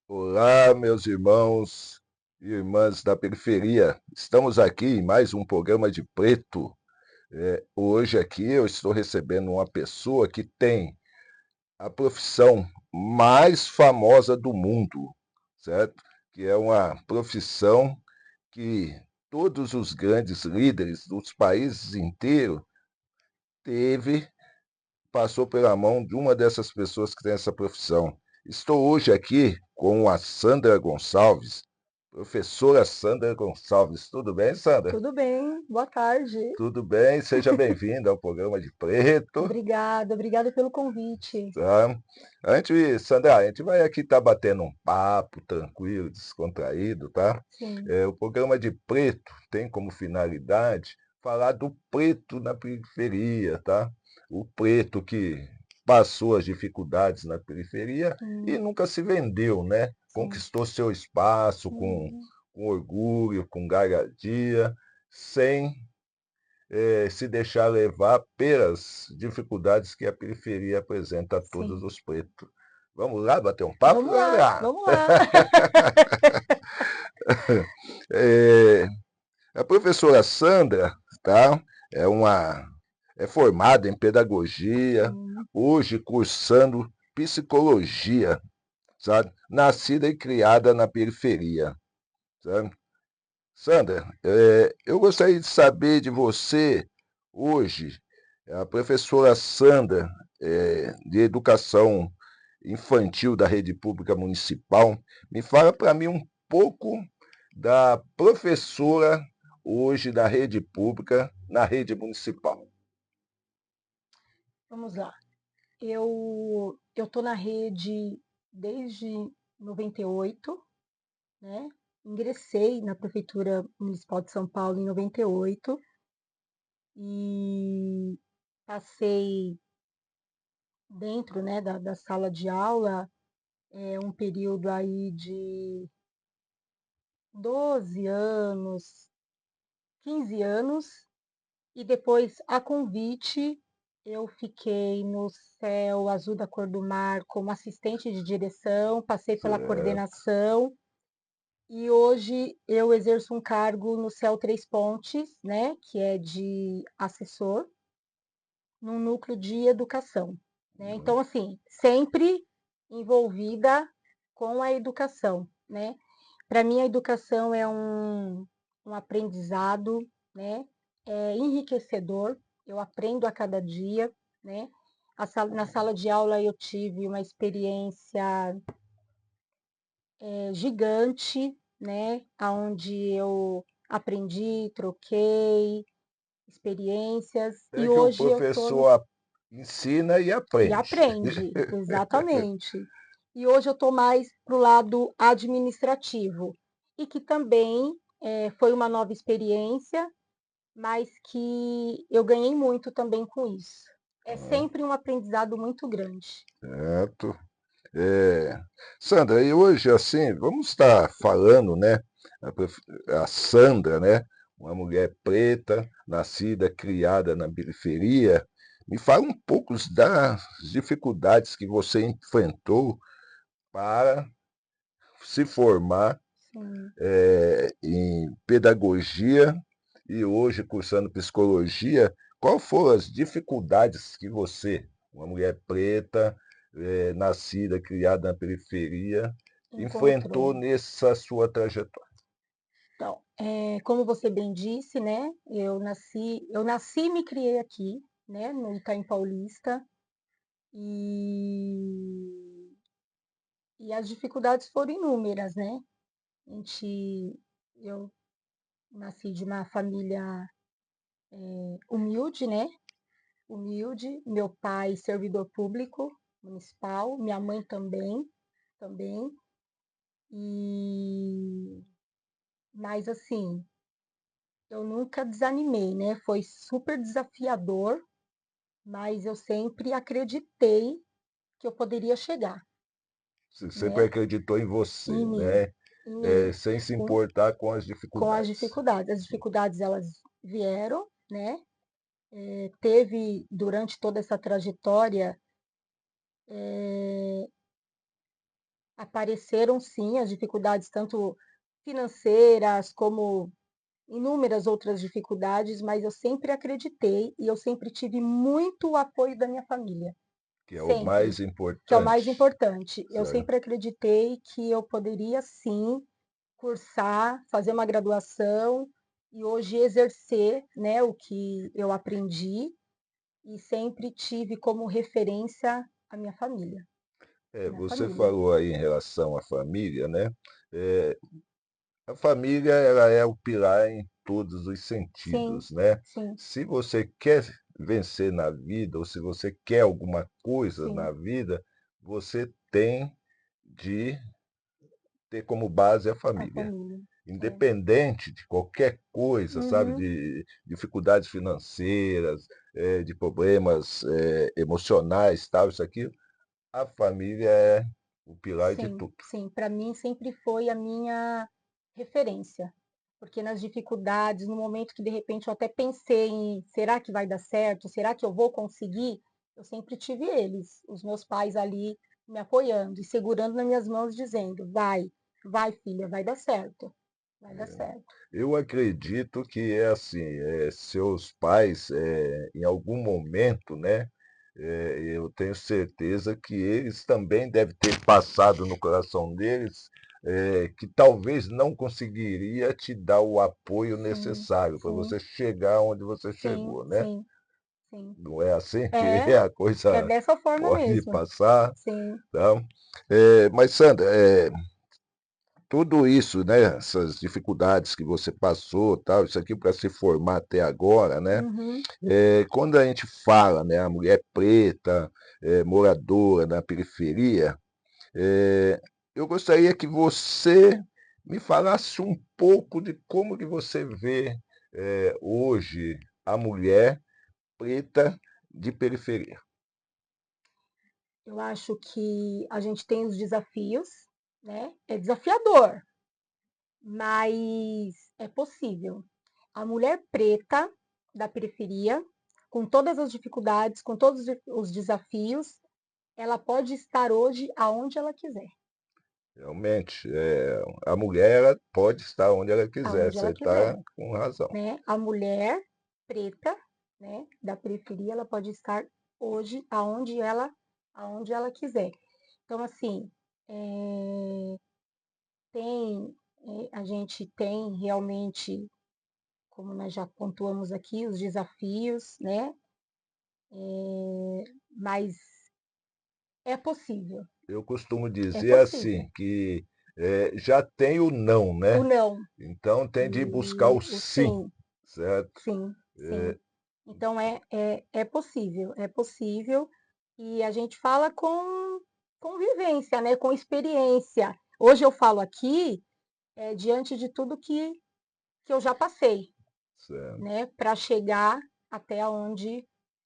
Olá, meus irmãos e irmãs da periferia. Estamos aqui em mais um programa de Preto. Hoje aqui eu estou recebendo uma pessoa que tem a profissão mais famosa do mundo, certo? Que é uma profissão que todos os grandes líderes dos países inteiros teve, passou pela mão de uma dessas pessoas que tem essa profissão. Estou hoje aqui com a Sandra Gonçalves, professora Sandra Gonçalves. Tudo bem, Sandra? Tudo bem, boa tarde. Tudo bem, seja bem-vinda ao programa de Preto. Obrigada pelo convite. Tá? Sandra, a gente vai aqui estar batendo um papo tranquilo, descontraído, tá? Sim, O programa de Preto tem como finalidade falar do preto na periferia, tá? O preto que passou as dificuldades na periferia e sim, nunca se vendeu, né? sim. Conquistou seu espaço Uhum, com orgulho, com galhardia, sem se deixar levar pelas dificuldades que a periferia apresenta a todos sim. os pretos. Vamos lá bater um papo, Vamos lá, galera? vamos lá. É, a professora Sandra, tá? É uma é formada em pedagogia, Sim, hoje cursando psicologia, sabe? Nascida e criada na periferia, sabe? Sandra, eu gostaria de saber de você hoje, a professora Sandra, de Educação Infantil da Rede Pública Municipal, me fala para mim um pouco da professora hoje da rede pública na rede municipal. vamos lá. Eu tô na rede desde 98, né? Ingressei na Prefeitura Municipal de São Paulo em 98 e passei dentro, né, da sala de aula um período aí de 12 anos, 15 anos, e depois, a convite, eu fiquei no Céu Azul da Cor do Mar como assistente de direção, passei pela Certo. coordenação, e hoje eu exerço um cargo no Céu Três Pontes, né, que é de assessor, num núcleo de educação, né? Então, assim, sempre envolvida com a educação, né? Para mim, a educação é um aprendizado, né? É enriquecedor, eu aprendo a cada dia, né? Na sala de aula eu tive uma experiência gigante, né? Onde eu aprendi, troquei experiências, É e que o hoje eu estou no professor ensina e e aprende. aprende, exatamente. E hoje eu estou mais para o lado administrativo, e que também foi uma nova experiência, mas que eu ganhei muito também com isso. É sempre um aprendizado muito grande. Certo. É, Sandra, e hoje, assim, vamos estar falando, né? A Sandra, né? Uma mulher preta, nascida, criada na periferia. Me fala um pouco das dificuldades que você enfrentou para se formar Sim. em pedagogia e hoje cursando psicologia. Qual foram as dificuldades que você, uma mulher preta, nascida, criada na periferia, enfrentou Encontrou. nessa sua trajetória? Então, como você bem disse, né? Eu nasci e me criei aqui, né? No Itaim Paulista, e, e as dificuldades foram inúmeras, né? A gente, eu nasci de uma família humilde, né? Humilde. Meu pai, servidor público municipal, minha mãe também. E mas assim, eu nunca desanimei, né? Foi super desafiador, mas eu sempre acreditei que eu poderia chegar, Você sempre né? acreditou em você, Em mim, né? em mim, Sem se com, importar com as com as dificuldades. dificuldades. As dificuldades elas vieram, né? Teve durante toda essa trajetória Apareceram sim as dificuldades, tanto financeiras como inúmeras outras dificuldades, mas eu sempre acreditei e eu sempre tive muito apoio da minha família, que é o sempre, mais que é o mais importante, importante. Eu certo? sempre acreditei que eu poderia sim cursar, fazer uma graduação e hoje exercer, né, o que eu aprendi e sempre tive como referência a minha família, a minha Você família. falou aí em relação à família, né? Eh, a família, ela é o pilar em todos os Sim, sentidos, né? sim, Se você quer vencer na vida, ou se você quer alguma coisa na sim, vida, você tem de ter como base a a família. família. É. Independente de qualquer coisa, sabe, Uhum. de dificuldades financeiras, de problemas, emocionais, tal, isso aqui, a família é o pilar de Sim, tudo. sim, para mim sempre foi a minha referência, porque nas dificuldades, no momento que de repente eu até pensei em será que vai dar certo? Será que eu vou conseguir? Eu sempre tive eles, os meus pais ali me apoiando e segurando nas minhas mãos, dizendo: vai, vai filha, vai dar certo, vai dar certo. Eu acredito que é assim, seus pais, em algum momento, né, eu tenho certeza que eles também devem ter passado no coração deles, que talvez não conseguiria te dar o apoio Sim, necessário para sim, você chegar onde você sim, chegou, né? sim, sim. Não é assim que É, a é coisa dessa forma pode mesmo. passar, Sim. tá? Mas, Sandra, tudo isso, né, essas dificuldades que você passou, tal, isso aqui para se formar até agora, né? Uhum. Quando a gente fala, né, a mulher preta, moradora na periferia, eu gostaria que você me falasse um pouco de como que você vê hoje a mulher preta de periferia. Eu acho que a gente tem os desafios, né? É desafiador, mas é possível. A mulher preta da periferia, com todas as dificuldades, com todos os desafios, ela pode estar hoje aonde ela quiser, Realmente, a mulher ela pode estar onde ela quiser, aonde você ela está quiser, com razão. né? A mulher preta, né, da periferia, ela pode estar hoje aonde ela quiser. Então, assim, tem, a gente tem realmente, como nós já pontuamos aqui, os desafios, né? Mas é possível, Eu costumo é dizer possível. assim, que já tem o não, O né? não Então tem de ir buscar o e o sim, sim, certo? sim, sim. Então é possível e a gente fala com vivência, né? Com experiência. Hoje eu falo aqui diante de tudo que eu já passei, Certo. né? Para chegar até onde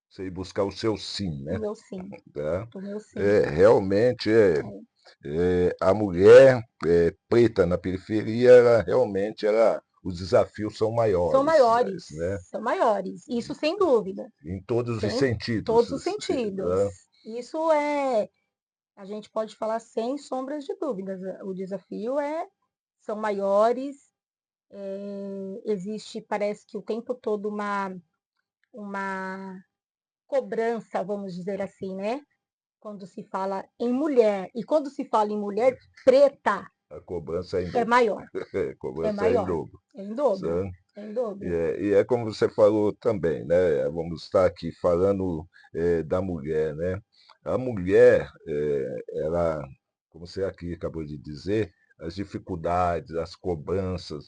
Você ir buscar o seu sim, o né? meu sim, Tá? o meu sim. Realmente, É. a mulher preta na periferia, ela realmente, os desafios são São maiores, maiores, né? são maiores. Isso sem dúvida, Em todos os sem sentidos. todos os sentidos. Né? Isso a gente pode falar sem sombras de dúvidas. O desafio são maiores. Existe, parece que o tempo todo uma cobrança, vamos dizer assim, né? Quando se fala em mulher e quando se fala em mulher preta A cobrança é em é dobro. maior, A é cobrança é em maior, dobro. é em dobro, Sabe? é em E dobro. é como você falou também, né? Vamos estar aqui falando da mulher, né? A mulher, ela, como você aqui acabou de dizer, as dificuldades, as cobranças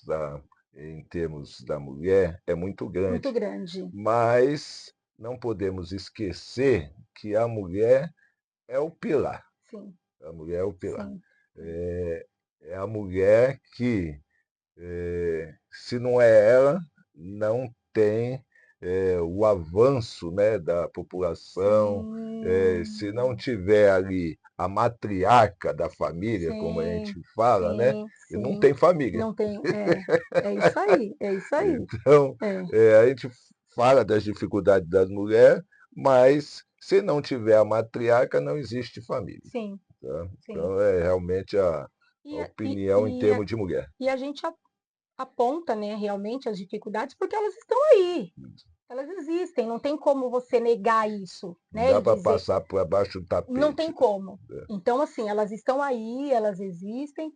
em termos da mulher é muito Muito grande. grande. Mas não podemos esquecer que a mulher é o pilar. Sim, A mulher é o pilar. sim, sim. É, é a mulher que se não é ela, não tem o avanço, né, da população. Se não Sim, tiver ali a matriarca da família, como a gente sim, fala, né, sim, não sim. tem família. Não tem, é isso aí, é isso aí. Então, É, a gente fala das dificuldades das mulheres, mas se não tiver a matriarca, não existe família. sim, tá? sim. Então, é realmente a E, a- e, opinião em e, a, termos de mulher. e a gente aponta, né, realmente as dificuldades porque elas estão aí, elas existem, não tem como você negar isso, Não né, dá e para dizer, passar por abaixo do não tem tapete. como. Né? Então, assim, elas estão aí, elas existem,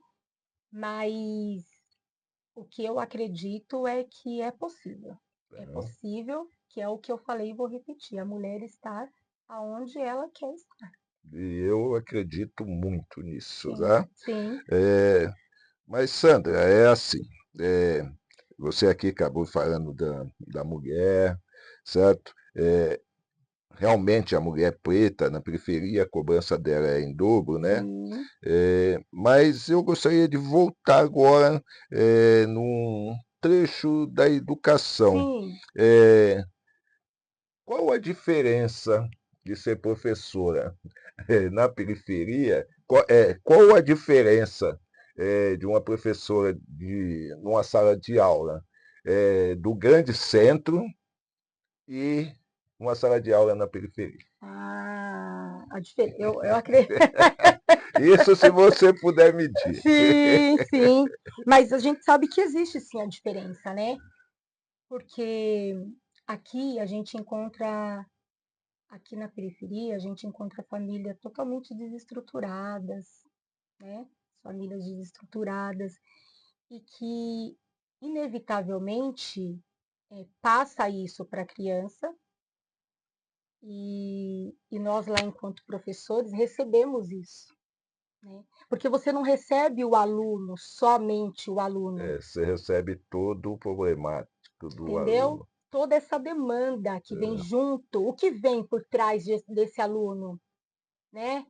mas o que eu acredito é que é possível. É Tá? possível, que é o que eu falei e vou repetir, a mulher estar aonde ela quer estar. E eu acredito muito nisso, Sim, tá? sim, É, mas, Sandra, é assim. é, Você aqui acabou falando da mulher, certo? Realmente a mulher preta, na periferia, a cobrança dela é em dobro, né? sim, Mas eu gostaria de voltar agora num trecho da educação. sim. É, Qual a diferença de ser professora na periferia? Qual a diferença de uma professora numa sala de aula do grande centro e uma sala de aula na periferia? Ah, eu acredito. Isso se você puder medir. Sim, sim. Mas a gente sabe que existe sim a diferença, né? Porque aqui a gente encontra, aqui na periferia, a gente encontra famílias totalmente desestruturadas, né? Famílias desestruturadas e que, inevitavelmente, passa isso para a criança e nós lá, enquanto professores, recebemos isso, né? Porque você não recebe o aluno, somente o aluno, Você recebe todo o problemático do entendeu? aluno. Toda essa demanda que vem É, junto, o que vem por trás desse aluno, né?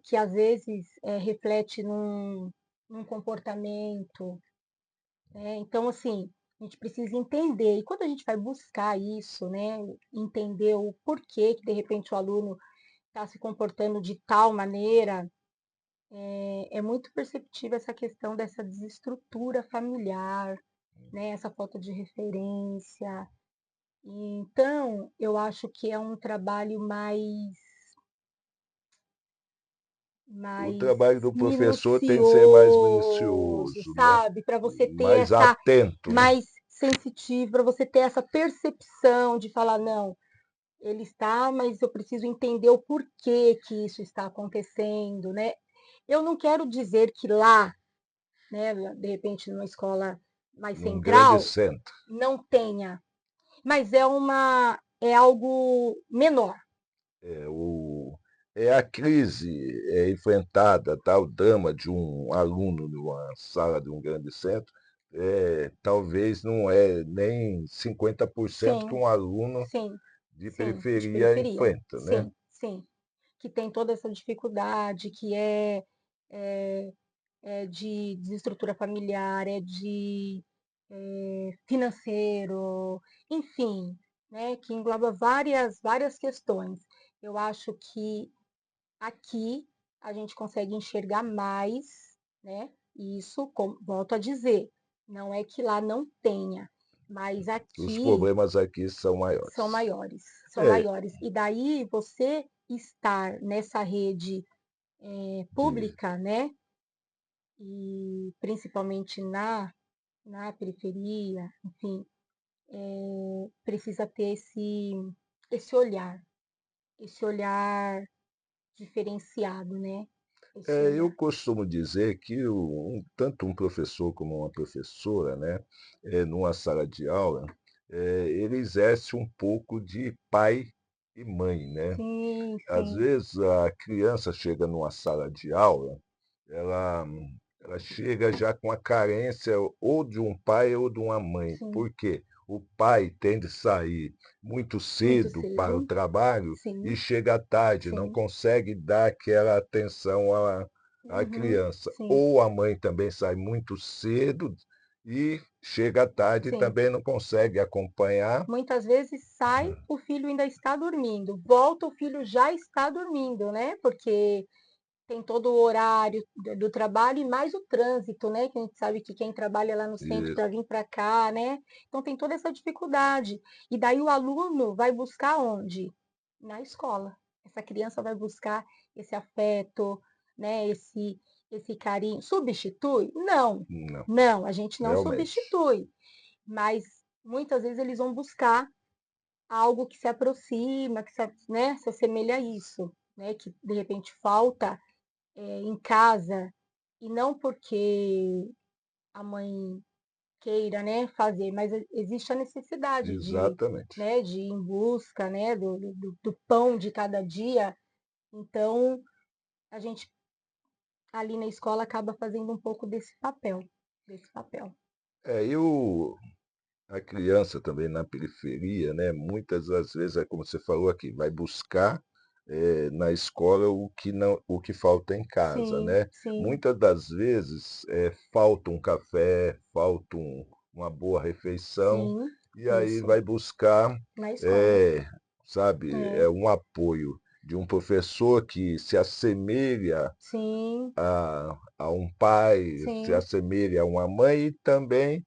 Que às vezes reflete num comportamento, né? Então, assim, a gente precisa entender. E quando a gente vai buscar isso, né? Entender o porquê que de repente o aluno está se comportando de tal maneira, é muito perceptível essa questão dessa desestrutura familiar, né? Essa falta de referência. Então, eu acho que é um trabalho o mais trabalho do professor tem que ser mais minucioso, minucioso, né? sabe? Para você ter Mais essa atento, né? mais sensitivo, para você ter essa percepção de falar, não, ele está, mas eu preciso entender o porquê que isso está acontecendo, né? Eu não quero dizer que lá, né, de repente numa escola mais Num grande central, centro. não tenha, mas é algo menor. É, a crise enfrentada, tá? O drama de um aluno numa sala de um grande centro, talvez não é nem 50% que Sim, um aluno sim, de sim, de periferia periferia. enfrenta, né? Sim, sim. Que tem toda essa dificuldade, que é, é de desestrutura familiar, é de financeiro, enfim, né, que engloba várias questões. Eu acho que aqui a gente consegue enxergar mais, né? E isso, volto a dizer, não é que lá não tenha, mas Os aqui problemas aqui são são maiores. maiores, são É, maiores. E daí você estar nessa rede de, pública, né? E principalmente na periferia, enfim, precisa ter esse olhar diferenciado, né? Esse eu olhar. costumo dizer que tanto um professor como uma professora, né, numa sala de aula, ele exerce um pouco de pai e mãe, né? Sim, Às sim, vezes a criança chega numa sala de aula, ela, ela chega já com a carência ou de um pai ou de uma mãe. sim. Por quê? O pai tem de sair muito Muito cedo para o cedo. trabalho e Sim, chega tarde, não sim. consegue dar aquela atenção à Uhum, criança. sim, Ou a mãe também sai muito cedo e chega tarde e sim. também não consegue acompanhar. Muitas vezes sai, o filho ainda está dormindo. Volta, o filho já está dormindo, né? Porque tem todo o horário do trabalho e mais o trânsito, né? Que a gente sabe que quem trabalha lá no centro E para vir para cá, né? Então tem toda essa dificuldade. E daí o aluno vai buscar onde? Na escola. Essa criança vai buscar esse afeto, né, esse carinho. Substitui? Não, Não, não, a gente não realmente. substitui, mas muitas vezes eles vão buscar algo que se aproxima, que né, se assemelha a isso, né, que de repente falta em casa, e não porque a mãe queira, né, fazer, mas existe a necessidade Exatamente. né, de ir em busca, né, do pão de cada dia. Então, a gente ali na escola acaba fazendo um pouco desse papel. Eu A criança também na periferia, né, muitas das vezes, é como você falou aqui, vai buscar, na escola o que falta em casa, Sim, né. sim, Muitas das vezes, falta um café, falta uma boa refeição, sim, e aí isso, vai buscar, na escola. eh, sabe, É, um apoio de um professor que se assemelha sim, a um pai, se sim, assemelha a uma mãe e também,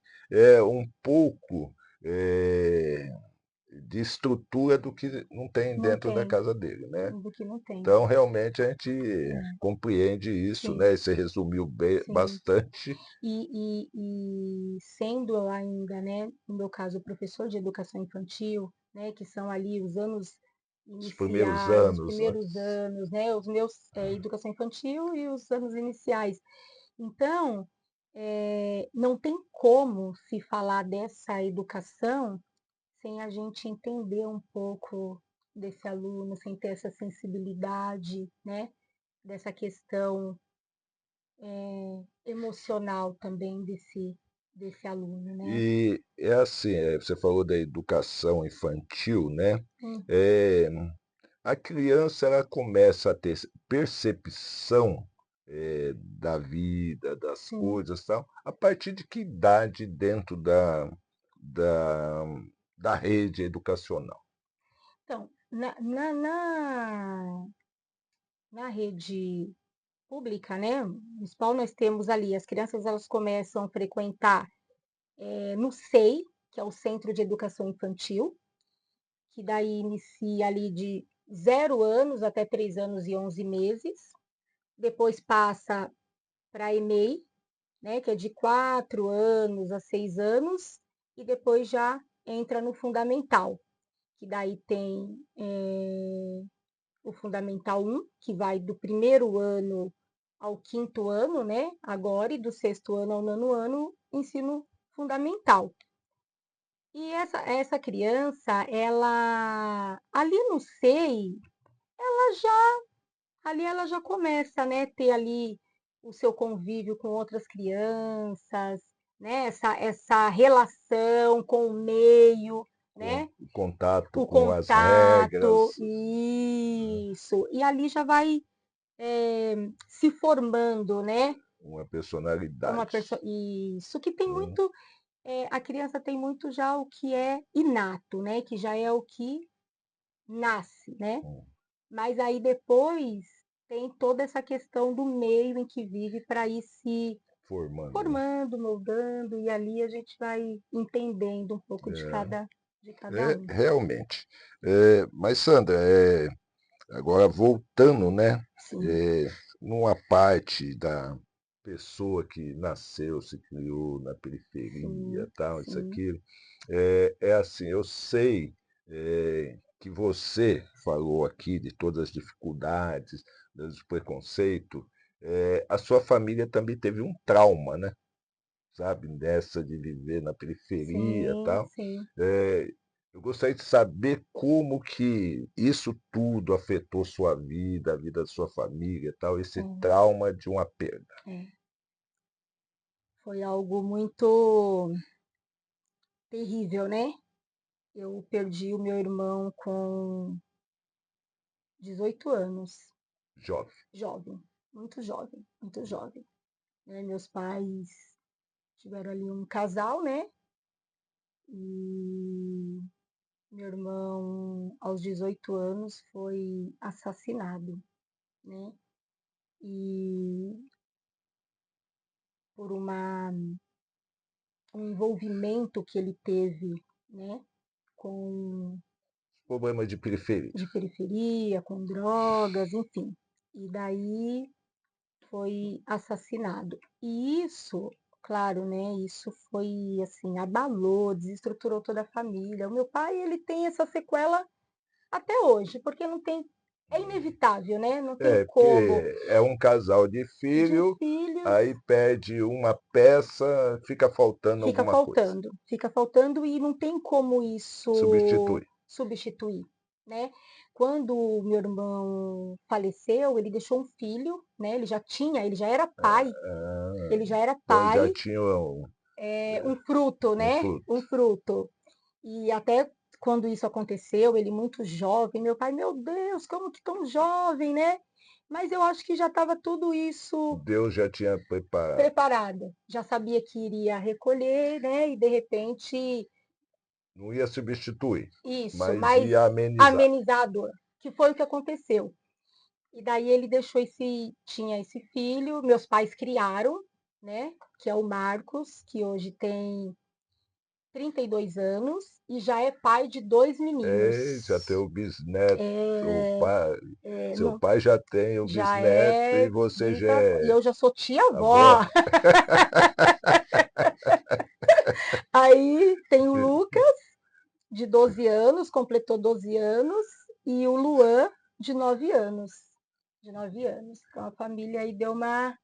um pouco, eh, de estrutura do que não tem não dentro da tem, casa dele, né. do que não tem. Então, realmente, a gente É, compreende isso, sim, né, e você resumiu bem sim. bastante E sendo eu ainda, né, no meu caso, professor de educação infantil, né, que são ali os anos os primeiros iniciais, os anos, né. primeiros anos, né, os meus educação infantil e os anos iniciais. Então, não tem como se falar dessa educação sem a gente entender um pouco desse aluno, sem ter essa sensibilidade, né, dessa questão emocional também desse aluno, né. E é assim, você falou da educação infantil, né, Hum, eh a criança ela começa a ter percepção, da vida, das sim. coisas, tal, a partir de que idade dentro da da rede educacional? Então, na rede pública, né, municipal, nós temos ali as crianças elas começam a frequentar, no SEI, que é o Centro de Educação Infantil, que daí inicia ali de 0 anos até 3 anos e 11 meses, depois passa para a EMEI, né, que é de 4 anos a 6 anos, e depois já entra no fundamental, que daí tem o Fundamental 1, que vai do primeiro ano ao quinto ano, né? Agora, e do sexto ano ao nono ano, ensino fundamental. E essa criança, ela ali no SEI, ela já ali ela já começa, né, ter ali o seu convívio com outras crianças, né? Essa relação com o meio, Com né? o contato O com as contato, regras, né, isso. E ali já vai se formando, né? uma Uma personalidade, pessoa. Isso que tem né. muito. A criança tem muito já o que é inato, né? Que já é o que nasce, né? Hum, Mas aí depois tem toda essa questão do meio em que vive para ir se formando, né. formando, moldando, e ali a gente vai entendendo um pouco de cada um. Realmente. Mas Sandra, agora voltando, né, Sim, eh, numa parte da pessoa que nasceu, se criou na periferia, sim, tal, isso, sim, aquilo, é assim, eu sei, que você falou aqui de todas as dificuldades, dos preconceito, a sua família também teve um trauma, né, sabe, dessa de viver na periferia, sim, tal. sim. Eh, eu gostaria de saber como que isso tudo afetou sua vida, a vida da sua família, tal, esse É, trauma de uma perda. é. Foi algo muito terrível, né. Eu perdi o meu irmão com 18 anos, Jovem. jovem, muito jovem, né. Meus pais tiveram ali um casal, né, e meu irmão, aos 18 anos, foi assassinado, né, e por um envolvimento que ele teve, né, com Problema de periferia. de periferia, com drogas, enfim. e daí foi assassinado. E isso, claro, né, isso foi, assim, abalou, desestruturou toda a família. O meu pai, ele tem essa sequela até hoje, porque não tem, é inevitável, né, não tem É, porque como. é um casal de De filho, filhos, aí perde uma peça, fica faltando alguma coisa. fica faltando e não tem como isso Substitui. substituir, né. Quando o meu irmão faleceu, ele deixou um filho, né, ele já era pai, Ah, ele já era então já pai, tinha um fruto, um né, um fruto. fruto. E até quando isso aconteceu, ele muito jovem, meu pai: "Meu Deus, como que tão jovem, né?". Mas eu acho que já estava tudo isso Deus já tinha preparado. preparada, já sabia que iria recolher, né, e de repente Não ia substituir, isso, mas mas ia amenizar. amenizar a dor, que foi o que aconteceu. E daí ele deixou tinha esse filho, meus pais criaram, né, que é o Marcos, que hoje tem 32 anos e já é pai de 2 meninos. É, já tem o bisneto, o É, pai, seu não, pai já tem o já bisneto e é você já e é eu já sou tia-avó. avó. Aí tem o Lucas, de 12 anos, completou 12 anos, e o Luan, de 9 anos. De 9 anos. Então a família aí deu uma.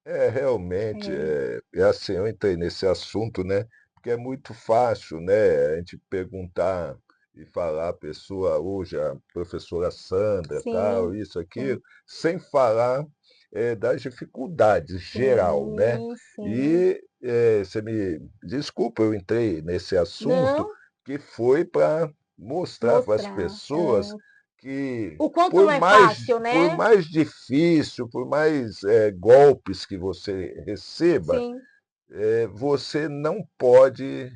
É, realmente, É, é assim, eu entrei nesse assunto, né, porque é muito fácil, né, a gente perguntar e falar a pessoa, hoje a professora Sandra, tal, sim, isso, sim, aquilo, sem falar, das dificuldades geral, né. sim, sim. E, você me desculpa, eu entrei nesse assunto, Não, que foi para mostrar para as mostrar. pessoas que O quanto não é fácil, por né? mais difícil, por mais, golpes que você receba, Sim, você não pode,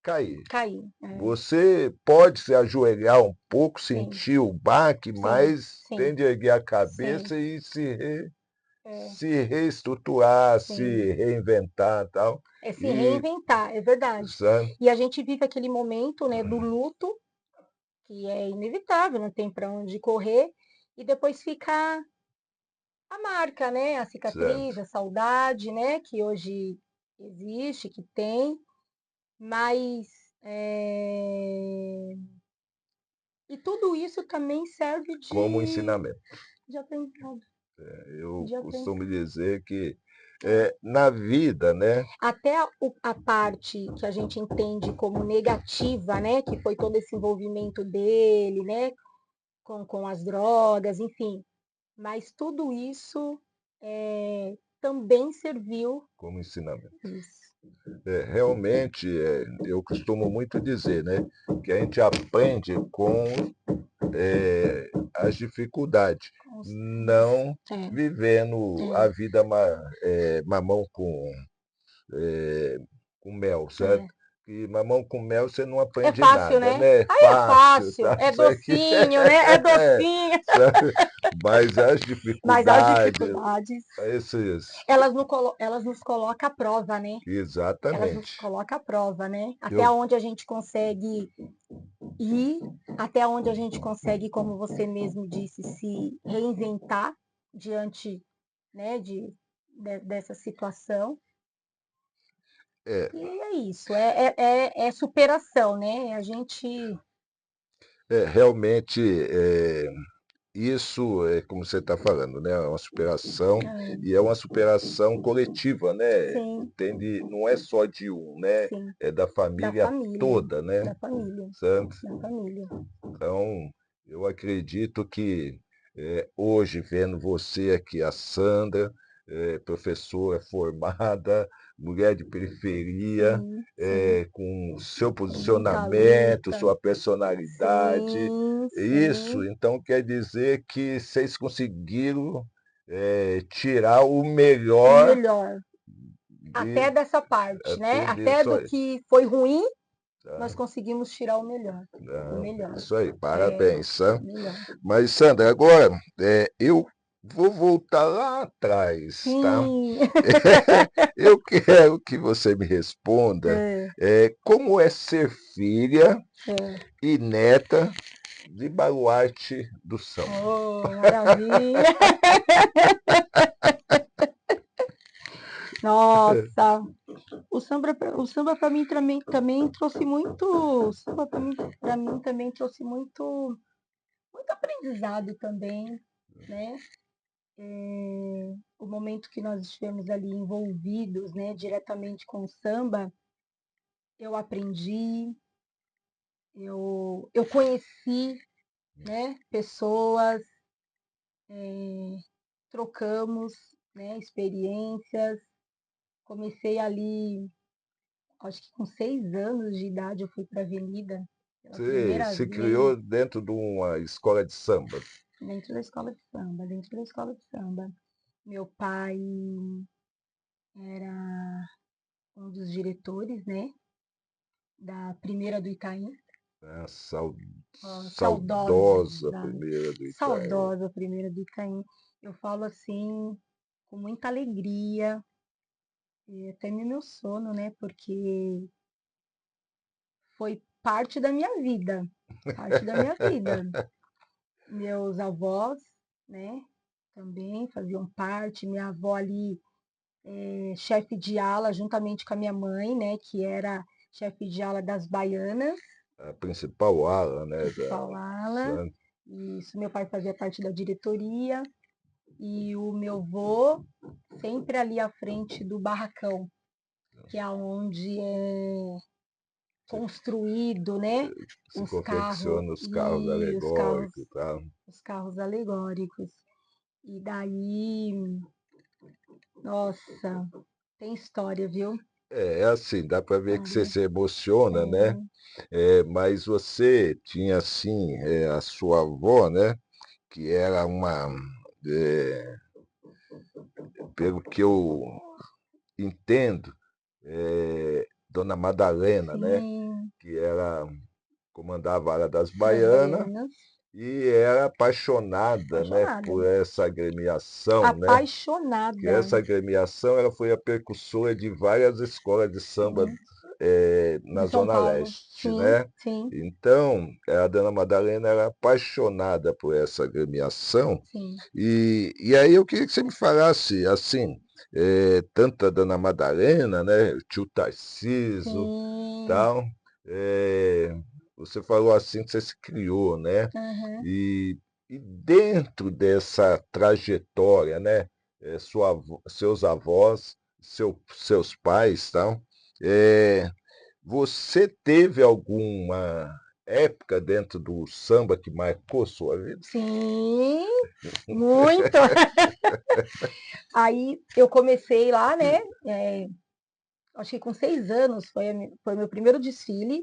cair. cair. Você pode se ajoelhar um pouco, Sim, sentir o baque, sim, mas sim, tem de erguer a sim, cabeça e é, se reestruturar, sim. se reinventar, tal. É se E reinventar, é verdade. sabe, E a gente vive aquele momento, né, do luto, que é inevitável, não tem para onde correr, e depois fica a marca, né, a certo. cicatriz, a saudade, né, que hoje existe, que tem, mas, eh, e tudo isso também serve Como ensinamento. de aprendizado, Eu de costumo aprendizado. dizer que, É. na vida, né, Até a parte que a gente entende como negativa, né, que foi todo esse envolvimento dele, né, com as drogas, enfim, mas tudo isso, também serviu como ensinamento. isso. Realmente, eu costumo muito dizer, né, que a gente aprende com, as dificuldades, Com os não é, vivendo a é, vida mamão com mel, certo? é. E mamão com mel você não É aprende fácil, nada, né? né? É Aí é fácil, fácil, tá? é Isso aqui docinho, né? É docinho. sabe? Mas as Mas as dificuldades, dificuldades, esses, elas nos colocam à prova, né? Elas nos exatamente. colocam à prova, né? Até Eu, onde a gente consegue ir, até onde a gente consegue, como você mesmo disse, se reinventar diante, né, dessa situação. é, E é isso, é superação, né? A gente. realmente, isso é como você está falando, né? É uma superação e é uma superação coletiva, né? Sim, Entende? Não é só de um, né? sim, É da da família família, toda, né? da família, Certo? da família. Então, eu acredito que hoje, vendo você aqui, a Sandra, professora formada, mulher de periferia, Sim, sim, com seu com muita posicionamento, luta. sua personalidade, Sim, isso, sim, então quer dizer que vocês conseguiram tirar o o melhor melhor. de Até dessa parte, né? tudo Até isso do aí. que foi ruim, nós Tá? conseguimos tirar o melhor. O Não, é melhor. isso aí, É, parabéns. Tá? o melhor. Mas, Sandra, agora eu vou voltar lá atrás, tá? Sim. Eu quero que você me responda É, como é ser filha é. e neta de baluarte do samba. Oh, maravilha! Nossa, o samba para mim também trouxe muito, o samba para mim também trouxe muito aprendizado também, né? O momento que nós estivemos ali envolvidos, né, diretamente com o samba, eu aprendi, eu conheci, né, pessoas, trocamos, né, experiências. Comecei ali, acho que com 6 anos de idade eu fui para a avenida pela Você primeira se vez criou dentro de uma escola de samba. dentro da escola de samba, dentro da escola de samba. Meu pai era um dos diretores, né, da primeira do Itaim, Né? ó, Saudosa primeira do Itaim. saudosa primeira do Itaim. Eu falo assim com muita alegria, e até me emociono, né, porque foi parte da minha vida, parte da minha vida. Meus avós, né, também faziam parte, minha avó ali, chefe de ala, juntamente com a minha mãe, né, que era chefe de ala das baianas, A principal ala, né, principal da ala. Santa. Isso, meu pai fazia parte da diretoria e o meu avô sempre ali à frente do barracão, que é onde é construído, né, Se os carros confecciona os carros e os carros, alegóricos, tá? os carros alegóricos. E daí, nossa, tem história, viu? É assim, dá para ver que você História. se emociona, né? Mas você tinha assim, a sua avó, né? Que era uma, é, pelo que eu entendo, Dona Madalena, né? Sim, Que era comandava a ala das das baianas baianas, e era apaixonada, né, apaixonada. por essa agremiação, né? Que Apaixonada. essa agremiação ela foi a precursora de várias escolas de samba Sim. na De São Zona Paulo. Leste, Sim, né? sim, Então, a Dona Madalena era apaixonada por essa agremiação sim, e aí eu queria que você me falasse, assim, tanto a Dona Madalena, né, o tio Tarciso, sim. tal, eh, você falou assim que você se criou, né? Aham. E, e dentro dessa trajetória, né, seus avós, seus pais, tal, eh, você teve alguma época dentro do samba que marcou sua vida? Sim, muito. Aí eu comecei lá, né? Acho que com 6 anos foi meu primeiro desfile.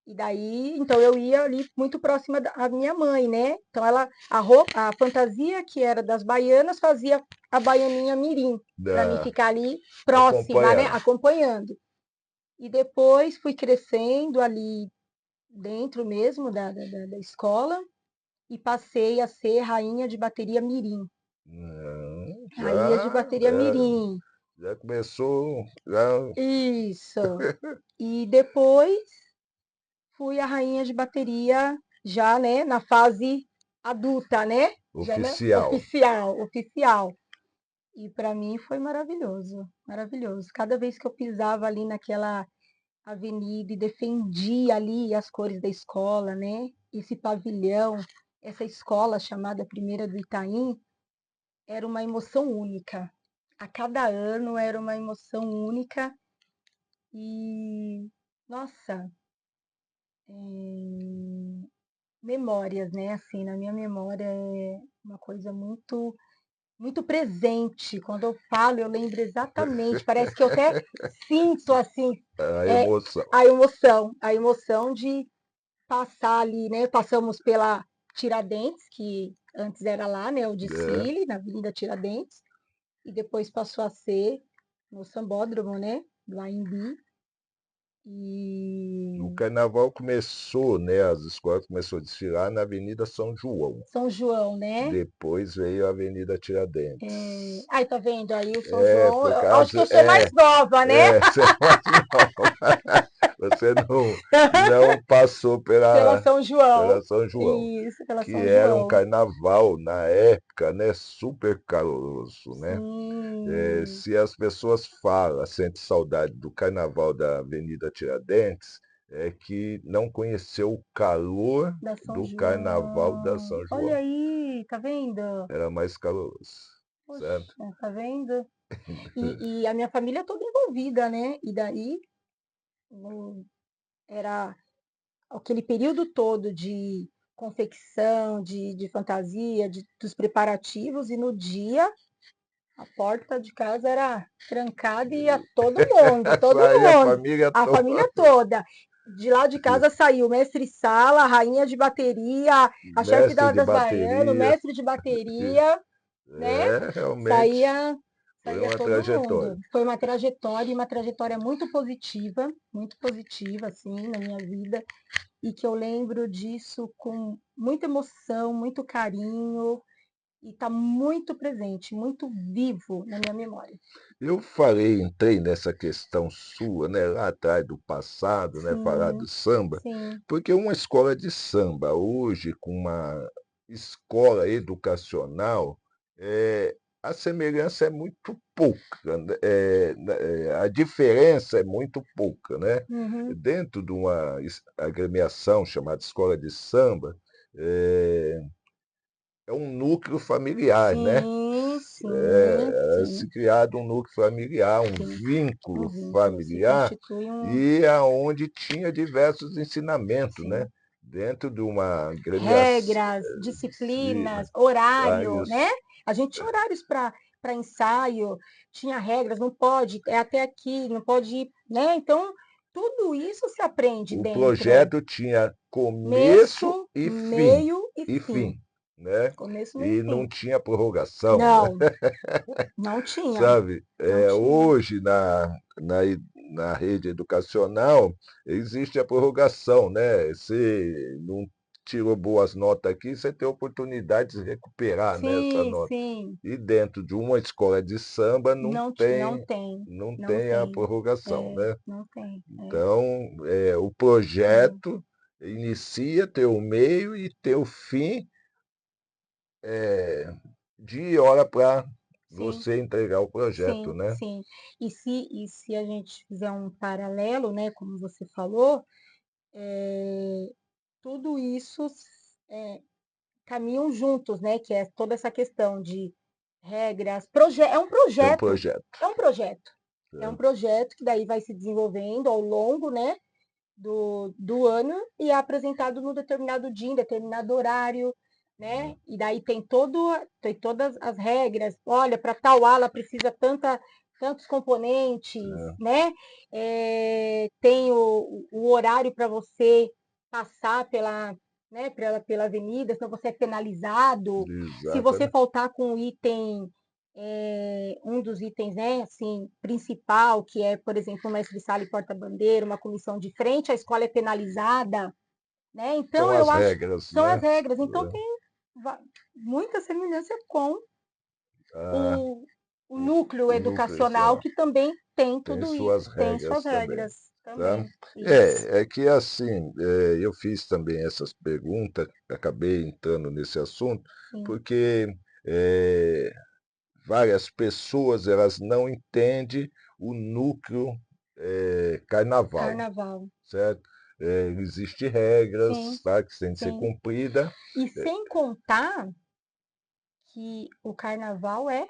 E daí, então eu ia ali muito próxima da minha mãe, né? Então a roupa, a fantasia que era das baianas fazia a baianinha mirim, para mim Da, ficar ali próxima, né? acompanhando. Acompanhando. E depois fui crescendo ali dentro mesmo da escola e passei a ser rainha de bateria mirim. Não, Rainha de bateria mirim. já começou, já Isso. E depois fui a rainha de bateria já, né, na fase adulta, né? Já né? oficial. Oficial, oficial. E para mim foi maravilhoso, maravilhoso. Cada vez que eu pisava ali naquela avenida e defendia ali as cores da escola, né? Esse pavilhão, essa escola chamada Primeira do Itaim, era uma emoção única. A cada ano era uma emoção única e, nossa, memórias, né? Assim, na minha memória é uma coisa muito, muito presente. Quando eu falo, eu lembro exatamente. Parece que eu até sinto assim A é, emoção. a emoção de passar ali, né? Passamos pela Tiradentes, que antes era lá, né? O É. desfile na Avenida Tiradentes, e depois passou a ser no Sambódromo, né? Do AMB. O E carnaval começou, né? As escolas começaram a desfilar na Avenida São João. São João, né? Depois veio a Avenida Tiradentes. Aí tá vendo? Aí o São João, Por eu acho que causa. eu sou mais nova, né? Você é mais nova. Você não passou Pela São pela João. São João, Isso, pela que São era um João. carnaval na época, né, super caloroso, né? Sim, Se as pessoas falam, sentem saudade do carnaval da Avenida Tiradentes, é que não conheceu o calor da São do carnaval da João. São Olha João. aí, tá vendo? Era mais caloroso, certo? Poxa, tá vendo? E a minha família toda envolvida, né? E daí era aquele período todo de confecção, de fantasia, dos preparativos, e no dia a porta de casa era trancada e ia todo Saía a mundo, família a toda, família toda. De lá de casa saiu o mestre Sala, a rainha de bateria, a chefe mestre de das baianas, o bateria. mestre de bateria, né? Realmente Saía, foi saía uma todo trajetória. mundo. Foi uma trajetória, e uma trajetória muito positiva, assim, na minha vida, e que eu lembro disso com muita emoção, muito carinho, e está muito presente, muito vivo na minha memória. Eu falei, entrei nessa questão sua, né, lá atrás do passado, né, falar do Sim, samba, sim. porque uma escola de samba hoje, com uma escola educacional, a semelhança é muito pouca, né, a diferença é muito pouca, né? Uhum. Dentro de uma agremiação chamada escola de samba, é, é um núcleo familiar, né? Sim, sim, Se sim, criado um núcleo familiar, um sim. Um vínculo vínculo se familiar, constitui e aonde tinha diversos ensinamentos, né? sim. Dentro de uma gremiação. Regras, Se, disciplinas, horário, né? isso, A gente tinha horários para ensaio, tinha regras, não pode, é até aqui, não pode ir, né? Então, tudo isso se aprende o dentro. projeto tinha começo Começo, e fim, meio e e fim. fim, né? Começo, meio e E fim. não tinha prorrogação, né? Não, não tinha, Sabe? não tinha. Hoje, na rede educacional, existe a prorrogação, né? Se não tirou boas notas aqui, você tem a oportunidade de recuperar, né, essa Sim, nota. sim. E dentro de uma escola de samba Não, não tem, não não tem a tem. prorrogação, É, né? não tem. É, Então, o sim, projeto inicia, tem o meio e tem o fim, é, de hora para sim, você entregar o projeto, sim, né? sim. E se a gente fizer um paralelo, né, como você falou, tudo isso é, caminham juntos, né? Que é toda essa questão de regras, É um projeto. é um projeto, é um Certo? projeto que daí vai se desenvolvendo ao longo, né, do ano, e é apresentado no determinado dia, em determinado horário, né? E daí tem todas as regras. Olha, para tal ala precisa tantos componentes, É, né? Tem o horário para você passar né, pela avenida, senão você é penalizado. Se você exatamente. faltar com o item, um dos itens, né, assim, principal, que é, por exemplo, um mestre-sala e porta-bandeira, uma comissão de frente, a escola é penalizada, né? São Então, as eu acho que regras, são as né? regras. Então, tem muita semelhança com Ah, o, o núcleo o núcleo educacional, escolar que também tem tem tudo isso, suas tem suas regras também, regras tá? também. Isso. É que assim, eu fiz também essas perguntas, acabei entrando nesse assunto, Sim. porque é, várias pessoas elas não entendem o núcleo carnaval, Carnaval. certo? Existem regras, Sim, tá, que têm que ser sim. cumpridas. E sem contar que o carnaval é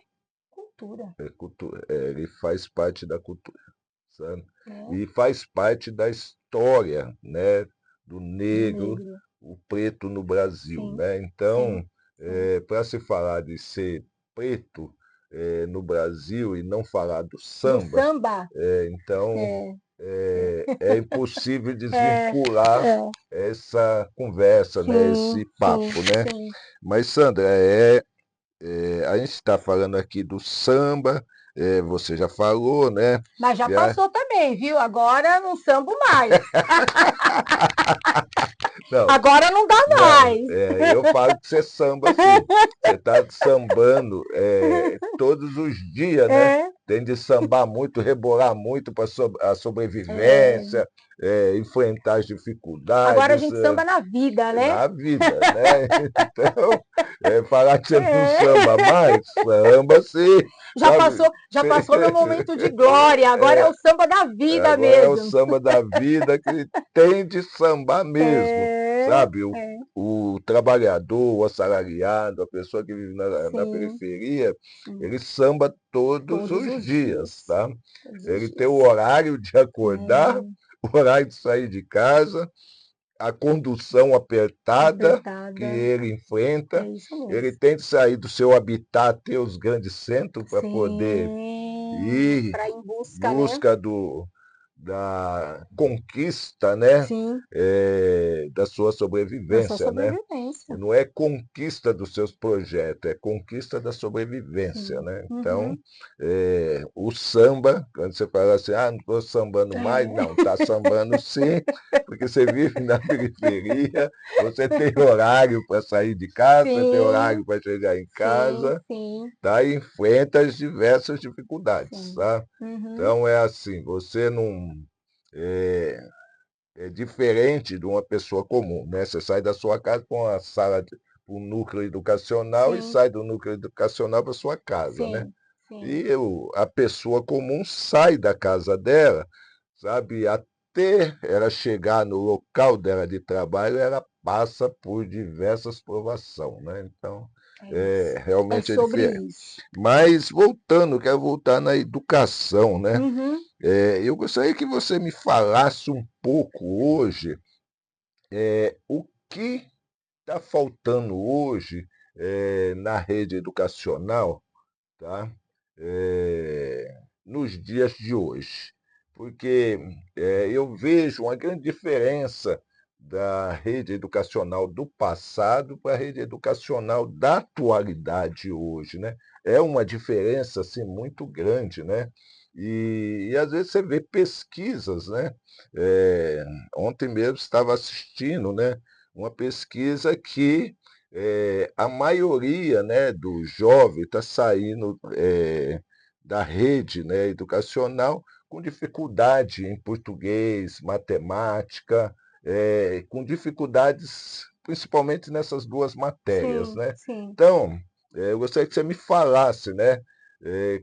cultura, Ele faz parte da cultura, sabe? né? E faz parte da história, né, do Do negro, negro. o preto no Brasil, Sim, né? sim, Então, sim. para se falar de ser preto no Brasil e não falar do Do samba, samba, então é, é impossível é, desvincular é. essa conversa, né, Sim, esse sim, papo, né? sim. Mas, Sandra, a gente está falando aqui do samba, você já falou, né? Mas já que a- passou também, viu? Agora não sambo mais. Não, Agora não dá não, mais. eu falo que você samba assim. Você está sambando todos os dias, né? É, tem de sambar muito, rebolar muito para a É. sobrevivência, enfrentar as Agora a dificuldades, gente samba na vida, né? na vida, né? Então, falar que você não É. samba mais, samba sim, sabe? Já passou meu momento de glória, agora é o samba da vida Agora é o mesmo. samba da vida que tem de sambar mesmo, É, sabe? é, O trabalhador, o assalariado, a pessoa que vive na sim, periferia, sim. ele samba todos Todos os os dias, dias. tá? Todos os Ele tem o dias. horário de acordar, É, o horário de sair de casa, a condução apertada que apertada. ele É enfrenta, isso ele mesmo. tem de sair do seu habitat até os grandes centros para poder Sim, ir para ir em busca, né? busca da conquista, né? Sim, Da sua da sua sobrevivência, né? sobrevivência. Não é conquista dos seus projetos, é conquista da sobrevivência, Sim. né? Então, Uhum. o samba, quando você fala assim, ah, não estou sambando mais, É, não, está sambando sim, porque você vive na periferia, você tem horário para sair de casa, você tem sim, horário para chegar em sim, casa, sim, tá? E enfrenta as diversas dificuldades, sim. tá? Uhum. Então é assim, você não é, é diferente de uma pessoa comum, né? Você sai da sua casa para uma sala, para um núcleo educacional e Sim, sai do núcleo educacional para sua casa, né? sim, sim, E a pessoa comum sai da casa dela, sabe, até ela chegar no local dela de trabalho, ela passa por diversas provações, né? Então, é isso. É realmente é sobre diferente. isso. Mas voltando, quero voltar na educação, né? Uhum. Eu gostaria que você me falasse um pouco hoje o que está faltando hoje na rede educacional, tá? Nos dias de hoje. Porque eu vejo uma grande diferença da rede educacional do passado para a rede educacional da atualidade hoje, né? É uma diferença assim, muito grande, né? E às vezes você vê pesquisas, né? Eh, Ontem mesmo estava assistindo, né? Uma pesquisa que a maioria, né, do jovem está saindo da rede, né, educacional com dificuldade em português, matemática, com dificuldades principalmente nessas duas matérias, Sim, né? sim. Então, eu gostaria que você me falasse, né, eh,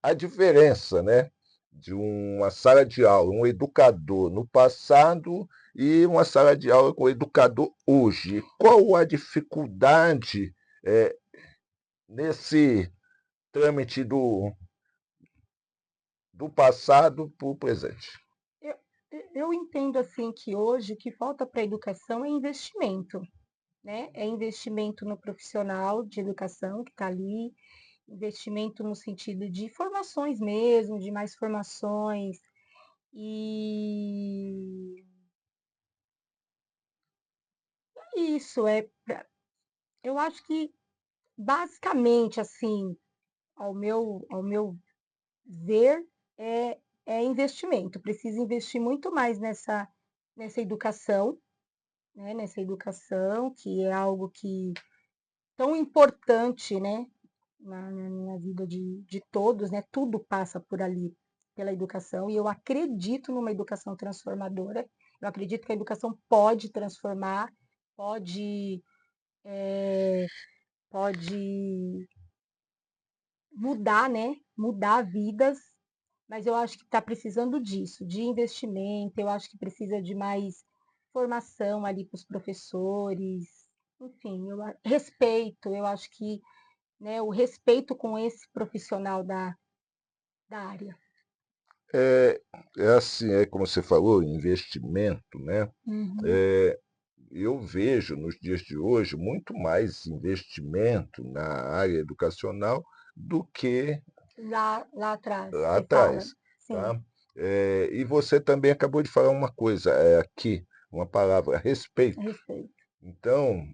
a diferença, né, de uma sala de aula, um educador no passado e uma sala de aula com o educador hoje. Qual a dificuldade nesse trâmite do passado para o presente? Eu, eu entendo assim que hoje o que falta para a educação é investimento, né? É investimento no profissional de educação que está ali, investimento no sentido de formações mesmo, de mais formações. E isso eu acho que basicamente assim, ao meu ver, é, é investimento. Precisa investir muito mais nessa educação, né? Nessa educação, que é algo que tão importante, né? Na vida de todos, né? Tudo passa por ali, pela educação, e eu acredito numa educação transformadora. Eu acredito que a educação pode transformar, pode, pode mudar, né? Mudar vidas, mas eu acho que está precisando disso, de investimento, eu acho que precisa de mais formação ali para os professores, enfim, respeito, eu acho que, né, o respeito com esse profissional da área. É, é assim, é como você falou, investimento, né? Uhum. É, eu vejo nos dias de hoje muito mais investimento na área educacional do que Lá atrás, lá você fala. atrás, Sim, tá? E você também acabou de falar uma coisa aqui, uma palavra, a respeito. respeito. Então,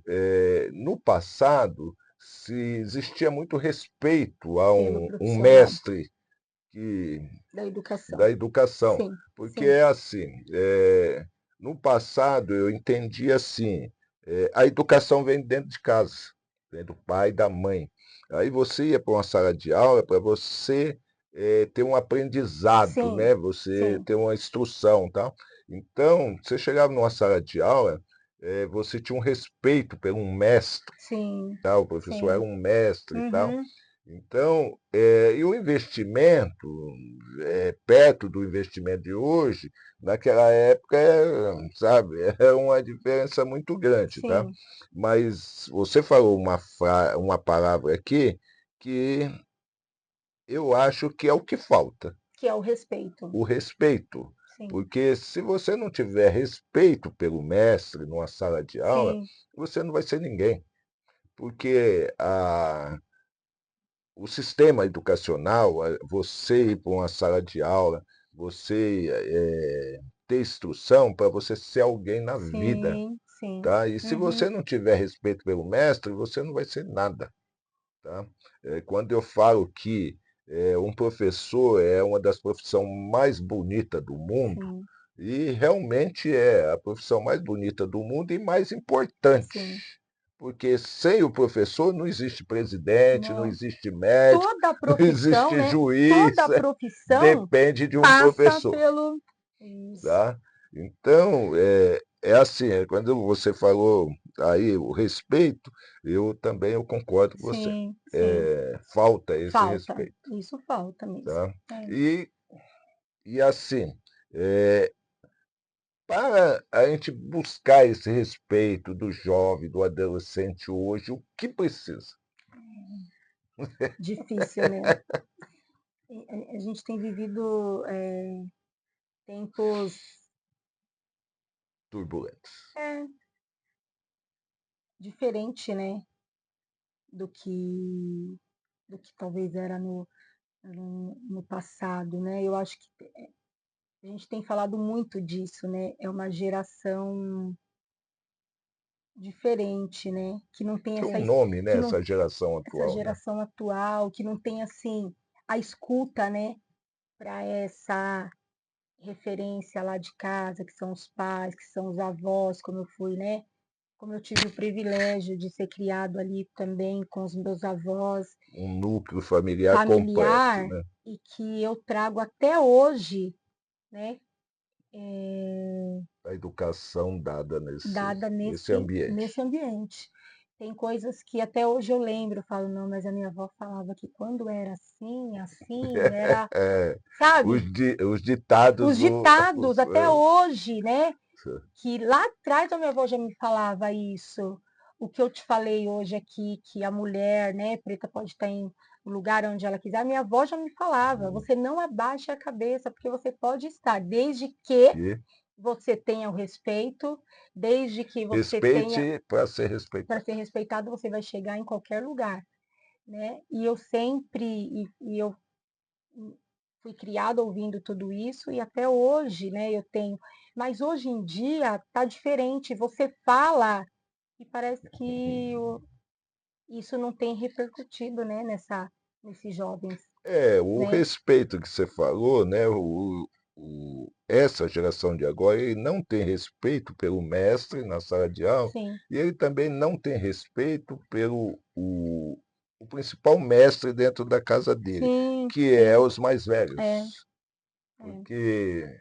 no passado, se existia muito respeito a Pelo um profissional mestre que, da educação. da educação, Sim, porque sim, é assim, no passado eu entendi assim, a educação vem dentro de casa, vem do pai e da mãe. Aí você ia para uma sala de aula para você ter um aprendizado, Sim, né? Você sim, ter uma instrução, tal. Então, você chegava numa sala de aula, você tinha um respeito por um mestre, sim, tá? O professor era sim. um mestre e tal. Uhum, Então, e o investimento, perto do investimento de hoje, naquela época, sabe, é uma diferença muito grande, tá? sim, Mas você falou uma palavra aqui que eu acho que é o que falta, que é o respeito. o respeito. Sim, Porque se você não tiver respeito pelo mestre numa sala de aula, sim, você não vai ser ninguém. Porque o sistema educacional, você ir para uma sala de aula, você ter instrução para você ser alguém na vida, sim, sim. tá? E se você Uhum, não tiver respeito pelo mestre, você não vai ser nada, tá? Quando eu falo que um professor é uma das profissões mais bonitas do mundo, sim, e realmente é a profissão mais bonita do mundo e mais importante. sim. Porque sem o professor não existe presidente, não Não. existe médico, Toda não profissão, existe né? juiz, Toda profissão depende de um passa professor, pelo. Isso. tá? Então, assim, quando você falou aí o respeito, eu concordo com você. Sim, sim. Falta esse Falta. respeito, Isso falta mesmo. tá? É. E, e assim, é, para a gente buscar esse respeito do jovem, do adolescente hoje, o que precisa? Difícil, né? A gente tem vivido tempos Turbulentos. é, diferente, né? Do que do que talvez era no passado, né? Eu acho que a gente tem falado muito disso, né? É uma geração diferente, né? Que não tem Tem essa um nome, que né, não essa geração essa atual, né? geração atual, que não tem assim a escuta, né? Para essa referência lá de casa, que são os pais, que são os avós, como eu fui, né? Como eu tive o privilégio de ser criado ali também com os meus avós, Um núcleo familiar completo, familiar, né? e que eu trago até hoje, né? A educação dada Dada nesse nesse ambiente. ambiente. Tem coisas que até hoje eu lembro, eu falo, não, mas a minha avó falava que quando era assim, assim, era, É, sabe? os ditados Os do. ditados até hoje, né? Que lá atrás a minha avó já me falava isso. O que eu te falei hoje aqui, que a mulher, né, preta pode estar em o lugar onde ela quiser, a minha avó já me falava, você não abaixe a cabeça, porque você pode estar, desde que Que você tenha o respeito, desde que você tenha respeite para ser para respeitado. ser respeitado, você vai chegar em qualquer lugar, né? E eu sempre, e eu fui criada ouvindo tudo isso e até hoje, né, eu tenho. Mas hoje em dia tá diferente. Você fala e parece que isso não tem repercutido, né, nesses jovens, O né? respeito que você falou, né? Essa geração de agora, ele não tem respeito pelo mestre na sala de aula Sim, e ele também não tem respeito pelo o principal mestre dentro da casa dele, sim, que é sim. os mais É, velhos. é. Porque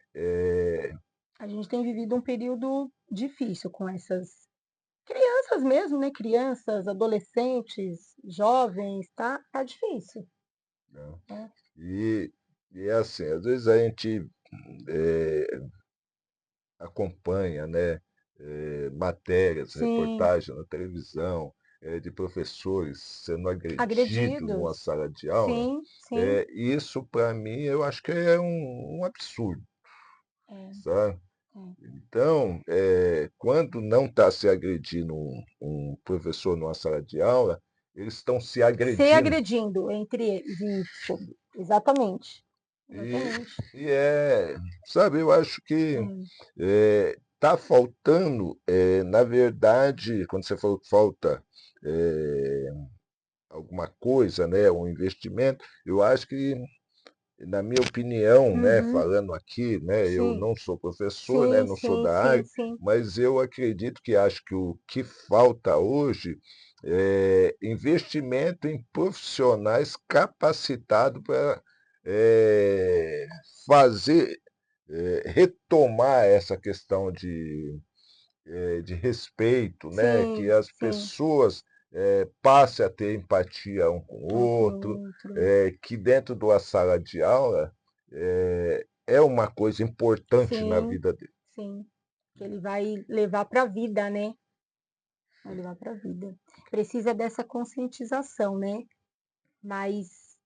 A gente tem vivido um período difícil com essas crianças mesmo, né? Crianças, adolescentes, jovens, tá difícil, né, né? e, e é assim, às vezes a gente eh, acompanha, né, matérias, Sim, reportagens na televisão, de professores sendo agredidos numa agredidos. sala de aula, Sim, sim. isso para mim eu acho que é um absurdo, É, sabe? é. Então, quando não está se agredindo um professor numa sala de aula, eles estão se Se agredindo. agredindo entre eles, isso. Exatamente. E, Exatamente. sabe, eu acho que É. está faltando, na verdade, quando você falou que falta é, alguma coisa, né, um investimento, eu acho que, na minha opinião, né, Uhum. falando aqui, né, eu Sim, não sou professor, né, sim, não sou sim, da sim, área, sim. mas eu acredito que acho que o que falta hoje é investimento em profissionais capacitados para fazer, retomar essa questão de respeito, né? Que Sim, as sim, pessoas passem a ter empatia um com o um com outro, o outro. que dentro de uma sala de aula é uma coisa importante na Sim, vida dele. sim. Que ele vai levar para a vida, né? Vai levar para a vida. Precisa dessa conscientização, né? Mas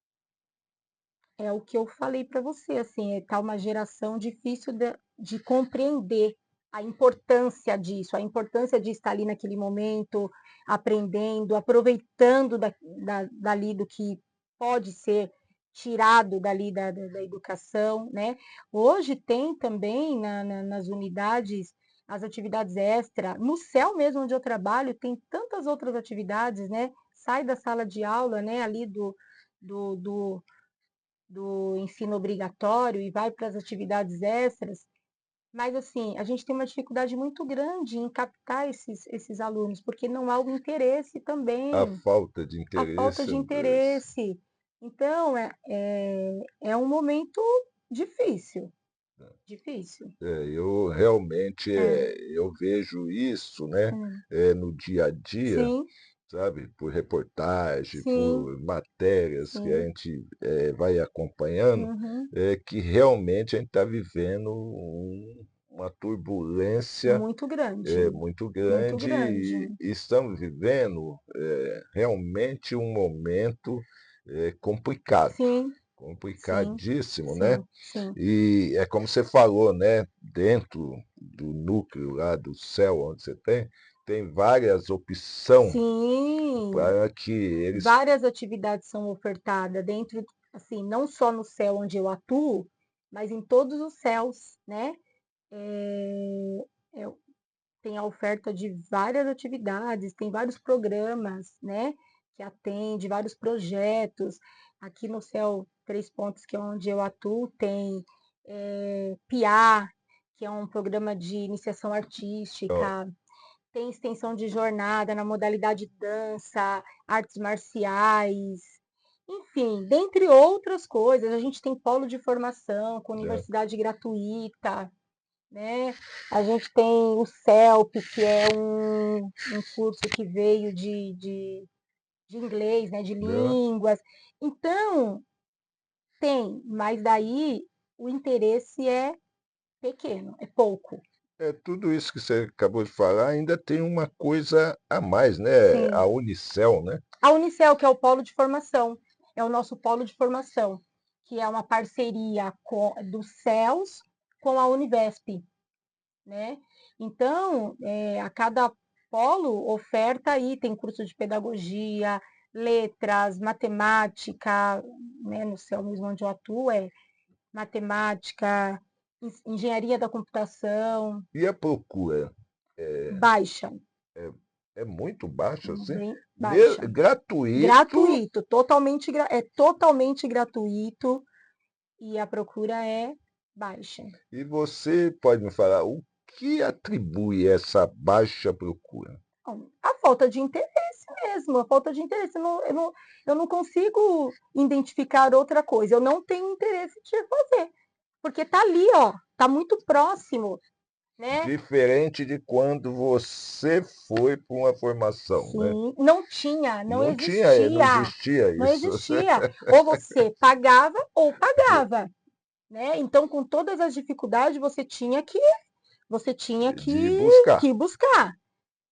é o que eu falei para você, assim, tá uma geração difícil de compreender a importância disso, a importância de estar ali naquele momento, aprendendo, aproveitando dali do que pode ser tirado dali da educação, né? Hoje tem também nas unidades as atividades extra, no céu mesmo onde eu trabalho, tem tantas outras atividades, né? Sai da sala de aula, né? Ali do, do do ensino obrigatório e vai para as atividades extras, mas assim, a gente tem uma dificuldade muito grande em captar esses alunos, porque não há o interesse A também, falta de a falta interesse de deles. interesse. Então, é um momento difícil, difícil. Eu realmente É, eu vejo isso, né, é. no dia a dia, Sim, sabe, por reportagem, sim, por matérias que a sim. gente vai acompanhando, Uhum. que realmente a gente está vivendo uma turbulência Muito grande, muito muito grande grande. e estamos vivendo realmente um momento complicado, Sim, sim, complicadíssimo, né? sim, sim. E é como você falou, né? Dentro do núcleo lá do céu onde você tem várias opções Sim, para que eles. várias atividades são ofertadas dentro, assim, não só no céu onde eu atuo, mas em todos os céus, né? É, é, tem a oferta de várias atividades, tem vários programas, né? Que atende, vários projetos. Aqui no Céu Três Pontos, que é onde eu atuo, tem PIA, que é um programa de iniciação Ó, artística, tem extensão de jornada na modalidade dança, artes marciais, enfim, dentre outras coisas. A gente tem polo de formação com né, universidade gratuita, né? A gente tem o CELP, que é um curso que veio de inglês, né? De né. línguas. Então, tem, mas daí o interesse é pequeno, é pouco. Tudo isso que você acabou de falar ainda tem uma coisa a mais, né? A Sim. Unicel, né? A Unicel, que é o polo de formação, é o nosso polo de formação, que é uma parceria dos CELS com a Univesp, né? Então, a cada polo oferta aí, tem curso de pedagogia, letras, matemática, né? No CEL mesmo onde eu atuo é matemática, engenharia da computação, E a procura é, baixa, é, é muito baixa, assim? bem baixa. Gratuito. Gratuito, totalmente, é totalmente gratuito e a procura é baixa. E você pode me falar o que atribui essa baixa procura? Bom, a falta de interesse mesmo, a falta de interesse. Eu não consigo identificar outra coisa. Eu não tenho interesse de fazer, porque tá ali, ó, tá muito próximo, né? Diferente de quando você foi para uma formação, né? Sim, não tinha, não Não tinha, não existia, existia não isso. existia. Ou você pagava ou pagava, né? Então, com todas as dificuldades, você tinha De buscar que buscar,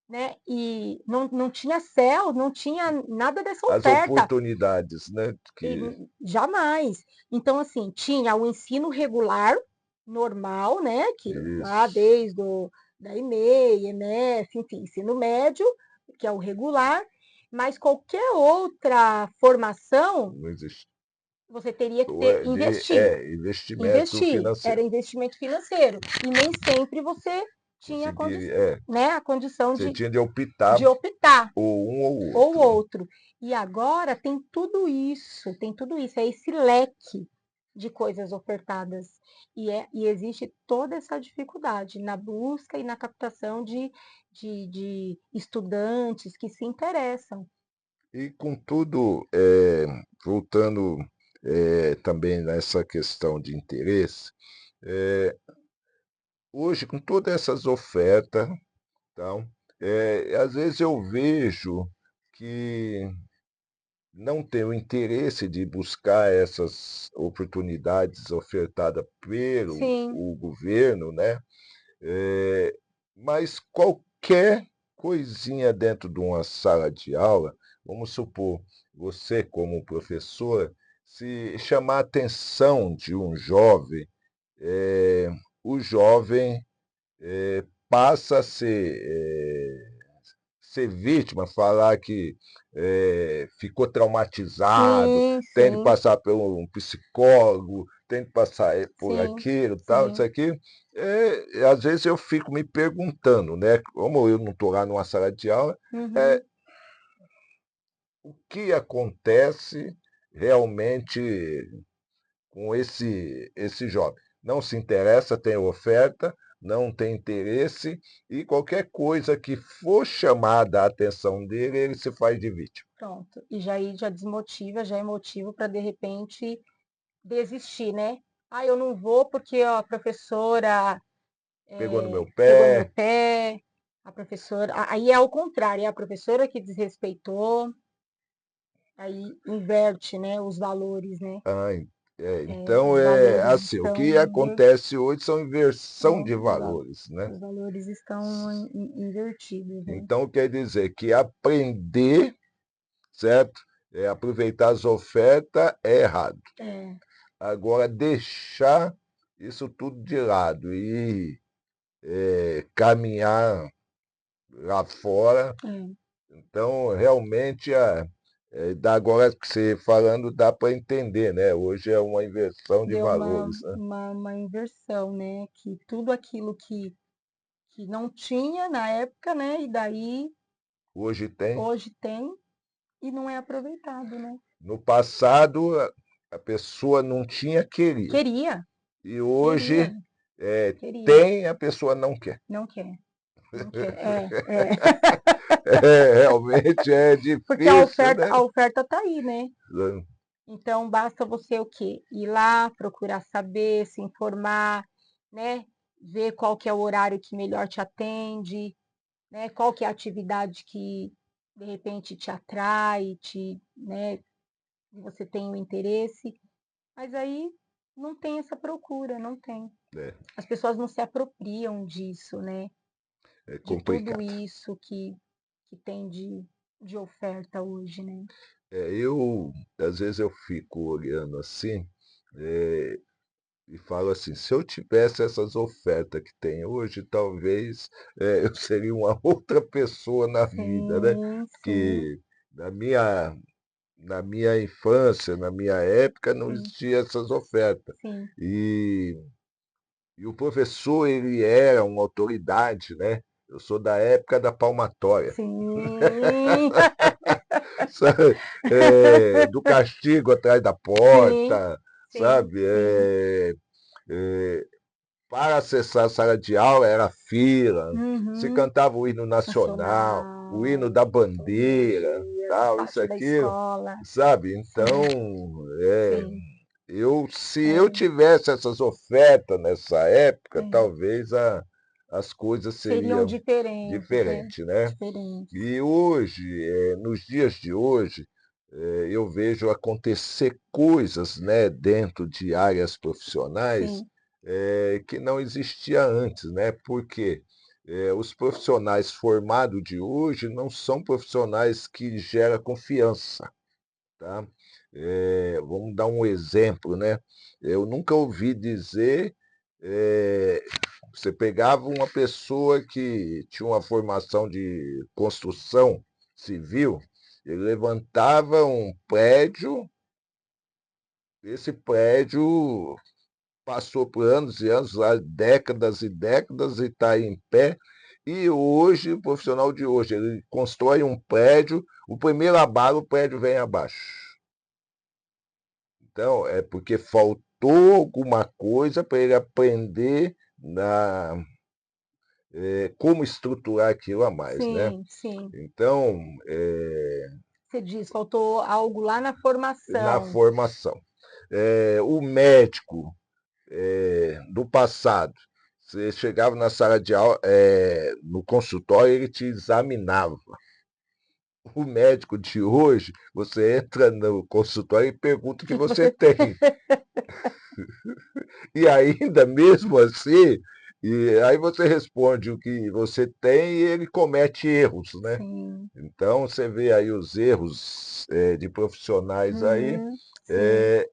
né? E não tinha céu, não tinha nada dessa as oferta, oportunidades, né? e, Que jamais. Então, assim, tinha o ensino regular, normal, né? Que lá isso desde da EMEI, EMF, enfim, ensino médio, que é o regular, mas qualquer outra formação não existe. você teria que ter, investir. Investimento Investir, era financeiro. investimento financeiro. E nem sempre você tinha Conseguir, né, a condição você tinha de optar de optar, ou um ou ou outro. outro. E agora tem tudo isso, é esse leque de coisas ofertadas. E existe toda essa dificuldade na busca e na captação de estudantes que se interessam. E contudo, voltando também nessa questão de interesse, é, hoje com todas essas ofertas, então, às vezes eu vejo que não tem o interesse de buscar essas oportunidades ofertadas pelo Sim, o governo, né? Eh, mas qualquer coisinha dentro de uma sala de aula, vamos supor, você como professor, se chamar a atenção de um jovem, eh, o jovem passa a ser vítima, falar que ficou traumatizado, sim, tem de sim, passar por um psicólogo, tem de passar por sim, aquilo, tal, isso sim. aqui. Às vezes eu fico me perguntando, né? Como eu não estou lá numa sala de aula, Uhum. é, o que acontece realmente com esse jovem. Não se interessa, tem oferta, não tem interesse, e qualquer coisa que for chamada a atenção dele, ele se faz de vítima. Pronto. E já aí já desmotiva, já é motivo para de repente desistir, né? Ah, eu não vou porque ó, a professora Pegou no meu pegou no meu pé, pé, a professora. Aí é ao contrário, é a professora que desrespeitou, aí inverte, né, os valores, né? ah, então Os é valores assim, o estão que acontece hoje são inversão de os, val- valores, né? os valores estão invertidos, né? Então quer dizer que aprender, certo? Aproveitar as ofertas é errado. É, Agora deixar isso tudo de lado e caminhar lá fora. é. Então, realmente, agora que você falando, dá para entender, né? Hoje é uma inversão de Deu valores, né? uma inversão, né? Que tudo aquilo que não tinha na época, né? E daí Hoje tem. hoje tem e não é aproveitado, né? No passado, a pessoa não tinha, queria. Queria, E queria, hoje, queria, tem, a pessoa não quer. não quer, não quer. É. Realmente é Porque difícil, né? a oferta tá aí, né? Então basta você o quê? Ir lá, procurar saber, se informar, né? Ver qual que é o horário que melhor te atende, né? Qual que é a atividade que de repente te atrai, né? Você tem o interesse, mas aí não tem essa procura, não tem. É, As pessoas não se apropriam disso, né? é De tudo complicado. isso que tem de oferta hoje, né? Às vezes eu fico olhando assim, é, e falo assim, se eu tivesse essas ofertas que tem hoje, talvez eu seria uma outra pessoa na vida, né? Sim, sim, Porque na minha, na minha infância, na minha época, não sim, existia essas ofertas. sim, E, e o professor, ele era uma autoridade, né? Eu sou da época da palmatória. sim, Sabe? Do castigo atrás da sim, porta, sim, sabe? sim. É, para acessar a sala de aula era fila, se Uhum. cantava o hino nacional, o hino Nacional, da a bandeira, bandeira, tal, isso, faixa da aquilo, escola. sabe? Então, Sim, é, sim. se eu É, tivesse essas ofertas nessa época, é. talvez as coisas Seriam seriam diferentes, né? diferentes, né? Diferentes. E hoje, nos dias de hoje, eu vejo acontecer coisas, né, dentro de áreas profissionais Sim, que não existia antes, né? Porque os profissionais formados de hoje não são profissionais que geram confiança, tá? Vamos dar um exemplo, né? Eu nunca ouvi dizer, eh, você pegava uma pessoa que tinha uma formação de construção civil, ele levantava um prédio, esse prédio passou por anos e anos, lá, décadas e décadas, e está em pé. E hoje, o profissional de hoje, ele constrói um prédio, o primeiro abalo, o prédio vem abaixo. Então, é porque faltou alguma coisa para ele aprender como estruturar aquilo a mais, né? sim, sim. Então, Você diz, faltou algo lá na na formação. formação. O médico do passado, você chegava na sala de aula, no consultório, ele te examinava. O médico de hoje, você entra no consultório e pergunta O o que que que você você tem. E ainda mesmo assim, e aí você responde o que você tem e ele comete erros, né? Sim. Então você vê aí os erros de profissionais aí, Uhum. Sim, é,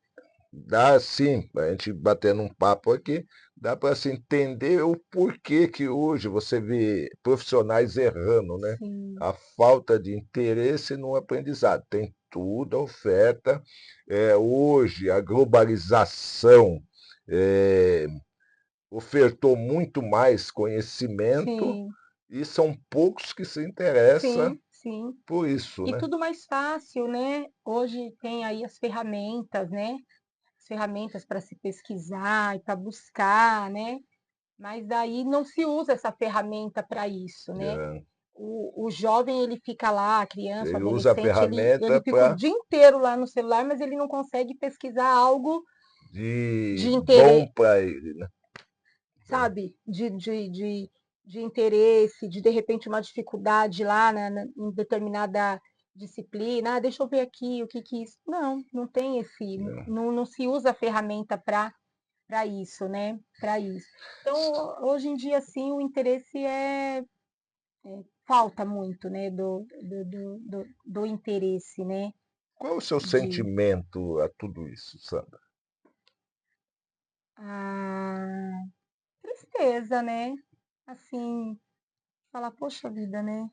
dá sim, a gente batendo um papo aqui, dá para se entender o porquê que hoje você vê profissionais errando, né? sim, A falta de interesse no aprendizado. Tem tudo a oferta. Hoje, a globalização é, ofertou muito mais conhecimento sim, e são poucos que se interessam sim, sim. por isso, E né? tudo mais fácil, né? Hoje tem aí as ferramentas, né? As ferramentas para se pesquisar e para buscar, né? Mas daí não se usa essa ferramenta para isso, né? É, O jovem, ele fica lá, a criança, o ele usa a adolescente, ele ferramenta fica o para dia inteiro lá no celular, mas ele não consegue pesquisar algo de de bom interesse, para ele, né? sabe? De interesse, de repente uma dificuldade lá em determinada disciplina. Ah, deixa eu ver aqui o que que isso. Não, não tem esse, É. não se usa a ferramenta para isso, né? Para isso. Então, hoje em dia, sim, o interesse falta muito, né? Do interesse, né? Qual é o seu De sentimento a tudo isso, Sandra? a tristeza, né? Assim, falar, poxa vida, né?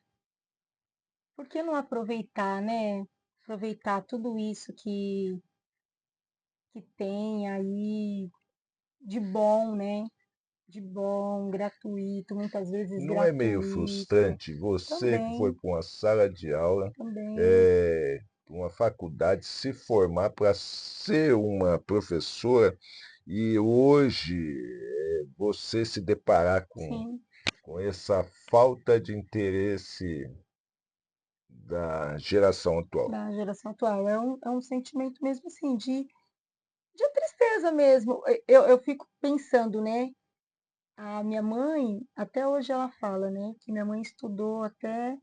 Por que não aproveitar, né? Aproveitar tudo isso que tem aí de bom, né? De bom, gratuito, muitas vezes Não é meio gratuito. frustrante você que foi Também, para uma sala de aula, também, para uma faculdade, se formar para ser uma professora e hoje você se deparar sim, com essa falta de interesse da geração atual? da geração atual. É um sentimento mesmo assim, de tristeza mesmo. Eu fico pensando, né? A minha mãe, até hoje ela fala, né? Que minha mãe estudou até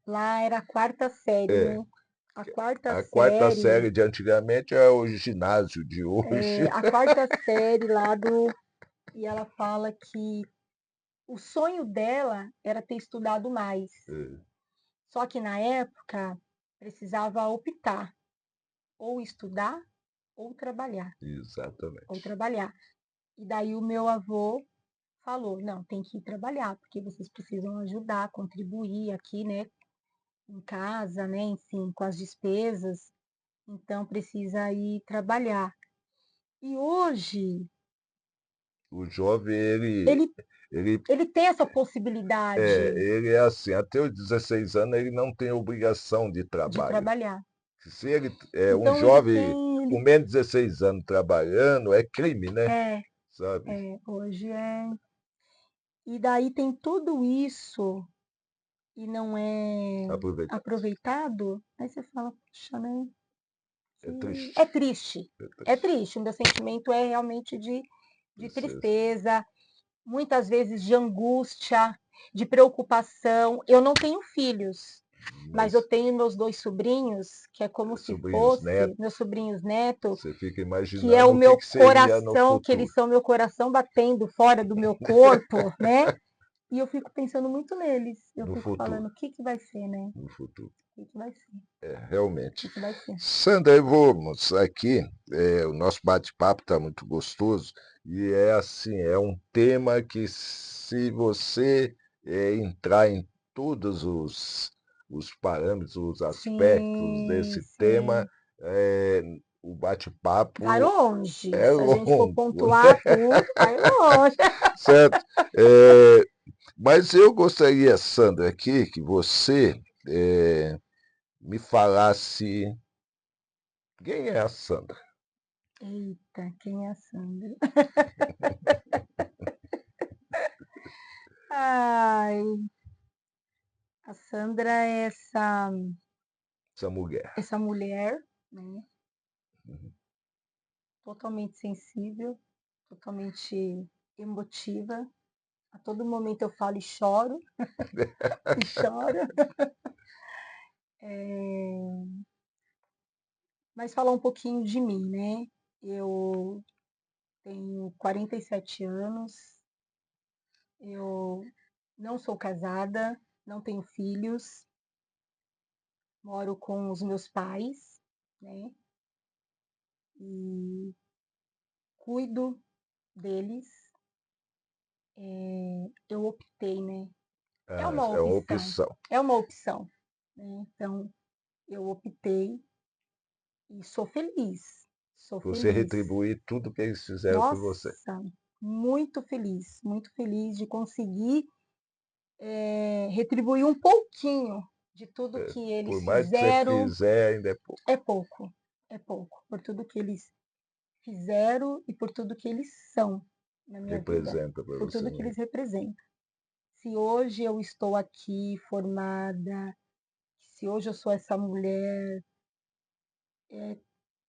lá, era a quarta série, É, né? A quarta a quarta série, série de antigamente é o ginásio de hoje. a quarta série lá do. E ela fala que o sonho dela era ter estudado mais. Só que na época precisava optar, ou estudar ou trabalhar, ou Exatamente. trabalhar. E daí o meu avô falou: não, tem que ir trabalhar, porque vocês precisam ajudar, contribuir aqui, né, em casa, né, enfim, com as despesas, então precisa ir trabalhar. E hoje O jovem, ele, ele ele tem essa possibilidade ele é assim, até os 16 anos ele não tem obrigação de de trabalho. trabalhar. Se ele é um Então ele jovem tem, com menos de 16 anos trabalhando, é crime, né? é, Sabe? hoje é. E daí tem tudo isso e não é Aproveitado. aproveitado, aí você fala, puxa, né? É É triste. triste, É é triste. triste. O meu sentimento é realmente de Tristeza. tristeza, muitas vezes de angústia, de preocupação. Eu não tenho filhos, mas eu Mas tenho meus dois sobrinhos, que é como se sobrinhos, fosse netos, meus sobrinhos netos, você fica que é imaginando o o meu que seria no coração, que futuro. eles são meu coração batendo fora do meu corpo, né? E eu fico pensando muito neles. Eu No fico futuro. falando, o que que vai ser, né? No futuro. O que que vai ser? O Realmente. que que vai ser? Sandra, vamos aqui. O nosso bate-papo está muito gostoso e é assim, é um tema que se você entrar em todos os parâmetros, os aspectos Sim, desse tema, sim. é, o Vai bate-papo longe. é Se a gente for longo, pontuar tudo, vai longe. certo? É, mas eu gostaria, Sandra, aqui que você me falasse quem é a Sandra. Eita, quem é a Sandra? Ai, a Sandra é Essa mulher. essa mulher, né? totalmente sensível, totalmente emotiva. A todo momento eu falo e choro, e choro. Mas falar um pouquinho de mim, né? Eu tenho 47 anos, eu não sou casada, não tenho filhos, moro com os meus pais, né? E cuido deles. Eu optei, né? É Ah, uma é uma opção, opção. é uma opção, né? Então, eu optei e sou feliz, sou Você feliz. retribuir tudo que eles fizeram por você. Nossa, muito feliz de conseguir retribuir um pouquinho de tudo que eles Por mais que você fizeram. fizer, ainda é pouco. É pouco, por tudo que eles fizeram e por tudo que eles são na minha vida, Representa para por você, tudo que né? eles representam. Se hoje eu estou aqui formada, se hoje eu sou essa mulher,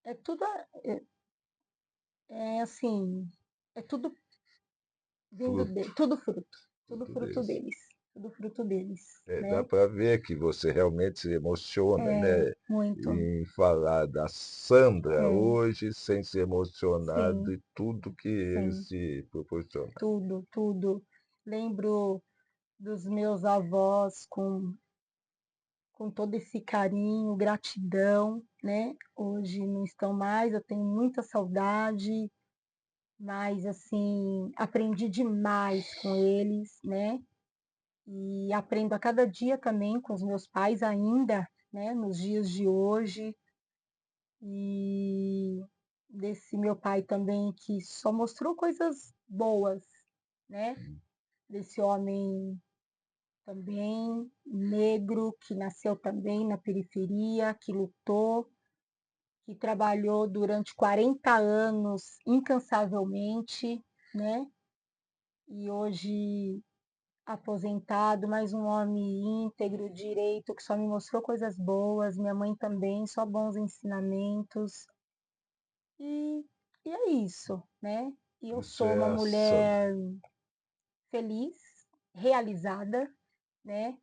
é tudo, assim, é Fruto, tudo fruto fruto deles. deles, tudo fruto deles, Dá né? para ver que você realmente se emociona, É, né? muito, Em falar da Sandra é, hoje sem se emocionar sim, de tudo que eles sim, te proporcionaram. tudo, tudo. Lembro dos meus avós com todo esse carinho, gratidão, né? Hoje não estão mais, eu tenho muita saudade, mas assim, aprendi demais com eles, né? E aprendo a cada dia também com os meus pais ainda, né? Nos dias de hoje. E desse meu pai também que só mostrou coisas boas, né? Desse homem também negro que nasceu também na periferia, que lutou, que trabalhou durante 40 anos incansavelmente, né? E hoje aposentado, mais um homem íntegro, direito, que só me mostrou coisas boas, minha mãe também, só bons ensinamentos. E, e é isso, né? E eu Isso sou é uma a Sandra. mulher feliz, realizada, né?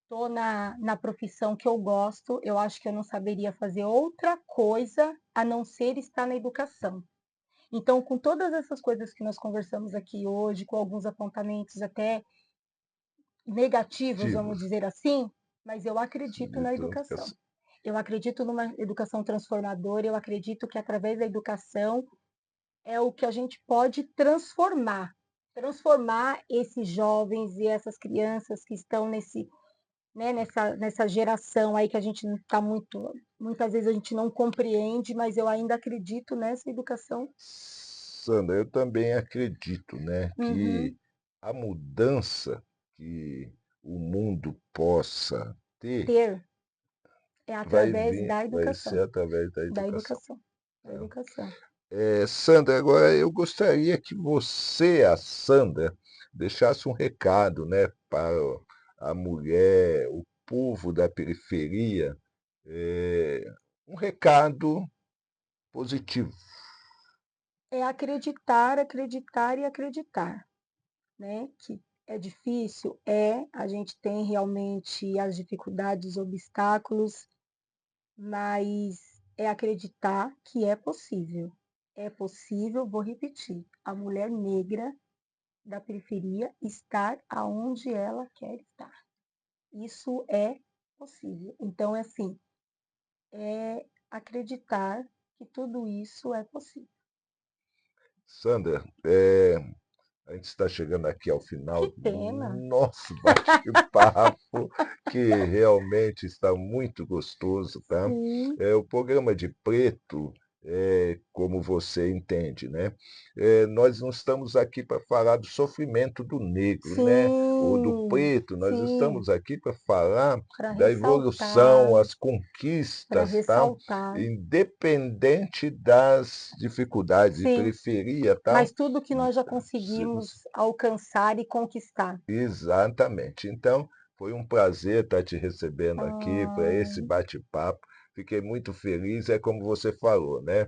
Estou na profissão que eu gosto, eu acho que eu não saberia fazer outra coisa a não ser estar na educação. Então, com todas essas coisas que nós conversamos aqui hoje, com alguns apontamentos até negativos, vamos Ativos dizer assim, mas eu acredito de na educação. educação. Eu acredito numa educação transformadora, eu acredito que através da educação é o que a gente pode transformar esses jovens e essas crianças que estão né, nessa geração aí que a gente está muitas vezes a gente não compreende, mas eu ainda acredito nessa educação. Sandra, eu também acredito, né, que Uhum. a mudança que o mundo possa ter Ter é vai através vir, da vai ser educação, através da da educação. educação, da Tá? educação. Sandra, agora eu gostaria que você, a Sandra, deixasse um recado, né, para a mulher, o povo da periferia, eh, um recado positivo. É acreditar, acreditar e acreditar, né? Que é difícil, a gente tem realmente as dificuldades, os obstáculos, mas é acreditar que é possível. É possível, vou repetir, a mulher negra da periferia estar aonde ela quer estar. Isso é possível. Então, é assim, é acreditar que tudo isso é possível. Sandra, a gente está chegando aqui ao Que final pena! do nosso bate-papo, que realmente está muito gostoso, tá? Sim, O programa de preto, como você entende, né? Nós não estamos aqui para falar do sofrimento do negro, né? Ou do sim, preto, nós sim, estamos aqui para falar para da evolução, ressaltar, as para conquistas, tá? ressaltar. Independente das dificuldades, de Sim, periferia, tá? mas tudo que nós já Se conseguimos você alcançar e conquistar. Exatamente. Então, foi um prazer estar te recebendo aqui para esse Ai, bate-papo. fiquei muito feliz, é como você falou, né?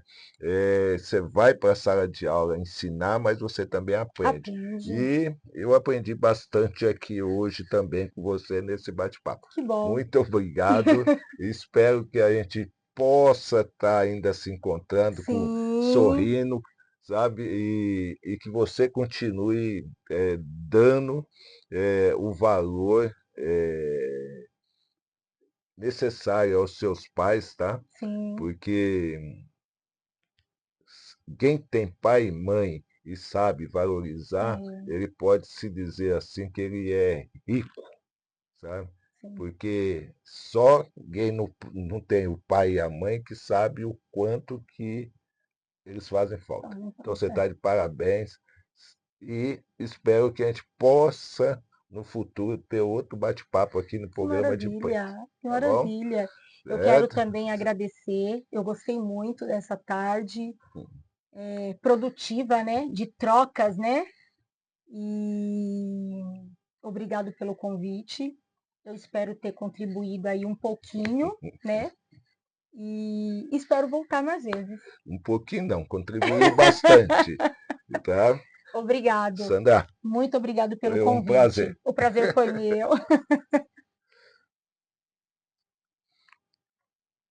Você vai para a sala de aula ensinar, mas você também aprende. Aprende. E eu aprendi bastante aqui hoje também com você nesse bate-papo. Que bom. Muito obrigado. Espero que a gente possa estar ainda se encontrando, Sim, sorrindo, sabe? E que você continue dando o valor necessário aos seus pais, tá? sim, Porque quem tem pai e mãe e sabe valorizar, é, ele pode se dizer assim que ele é rico, sabe? sim. Porque só quem não tem o pai e a mãe que sabe o quanto que eles fazem falta. Fazem Então você falta. está de parabéns e espero que a gente possa, no futuro, ter outro bate-papo aqui no Que programa de preto. maravilha, que Tá bom? maravilha. Eu quero Certo? também agradecer. Eu gostei muito dessa tarde produtiva, né? De trocas, né? E obrigado pelo convite. Eu espero ter contribuído aí um pouquinho, né? E espero voltar mais vezes. Um pouquinho não, contribuiu bastante, tá? Obrigado. Sandra, Muito obrigado pelo foi um prazer. convite. O prazer foi meu.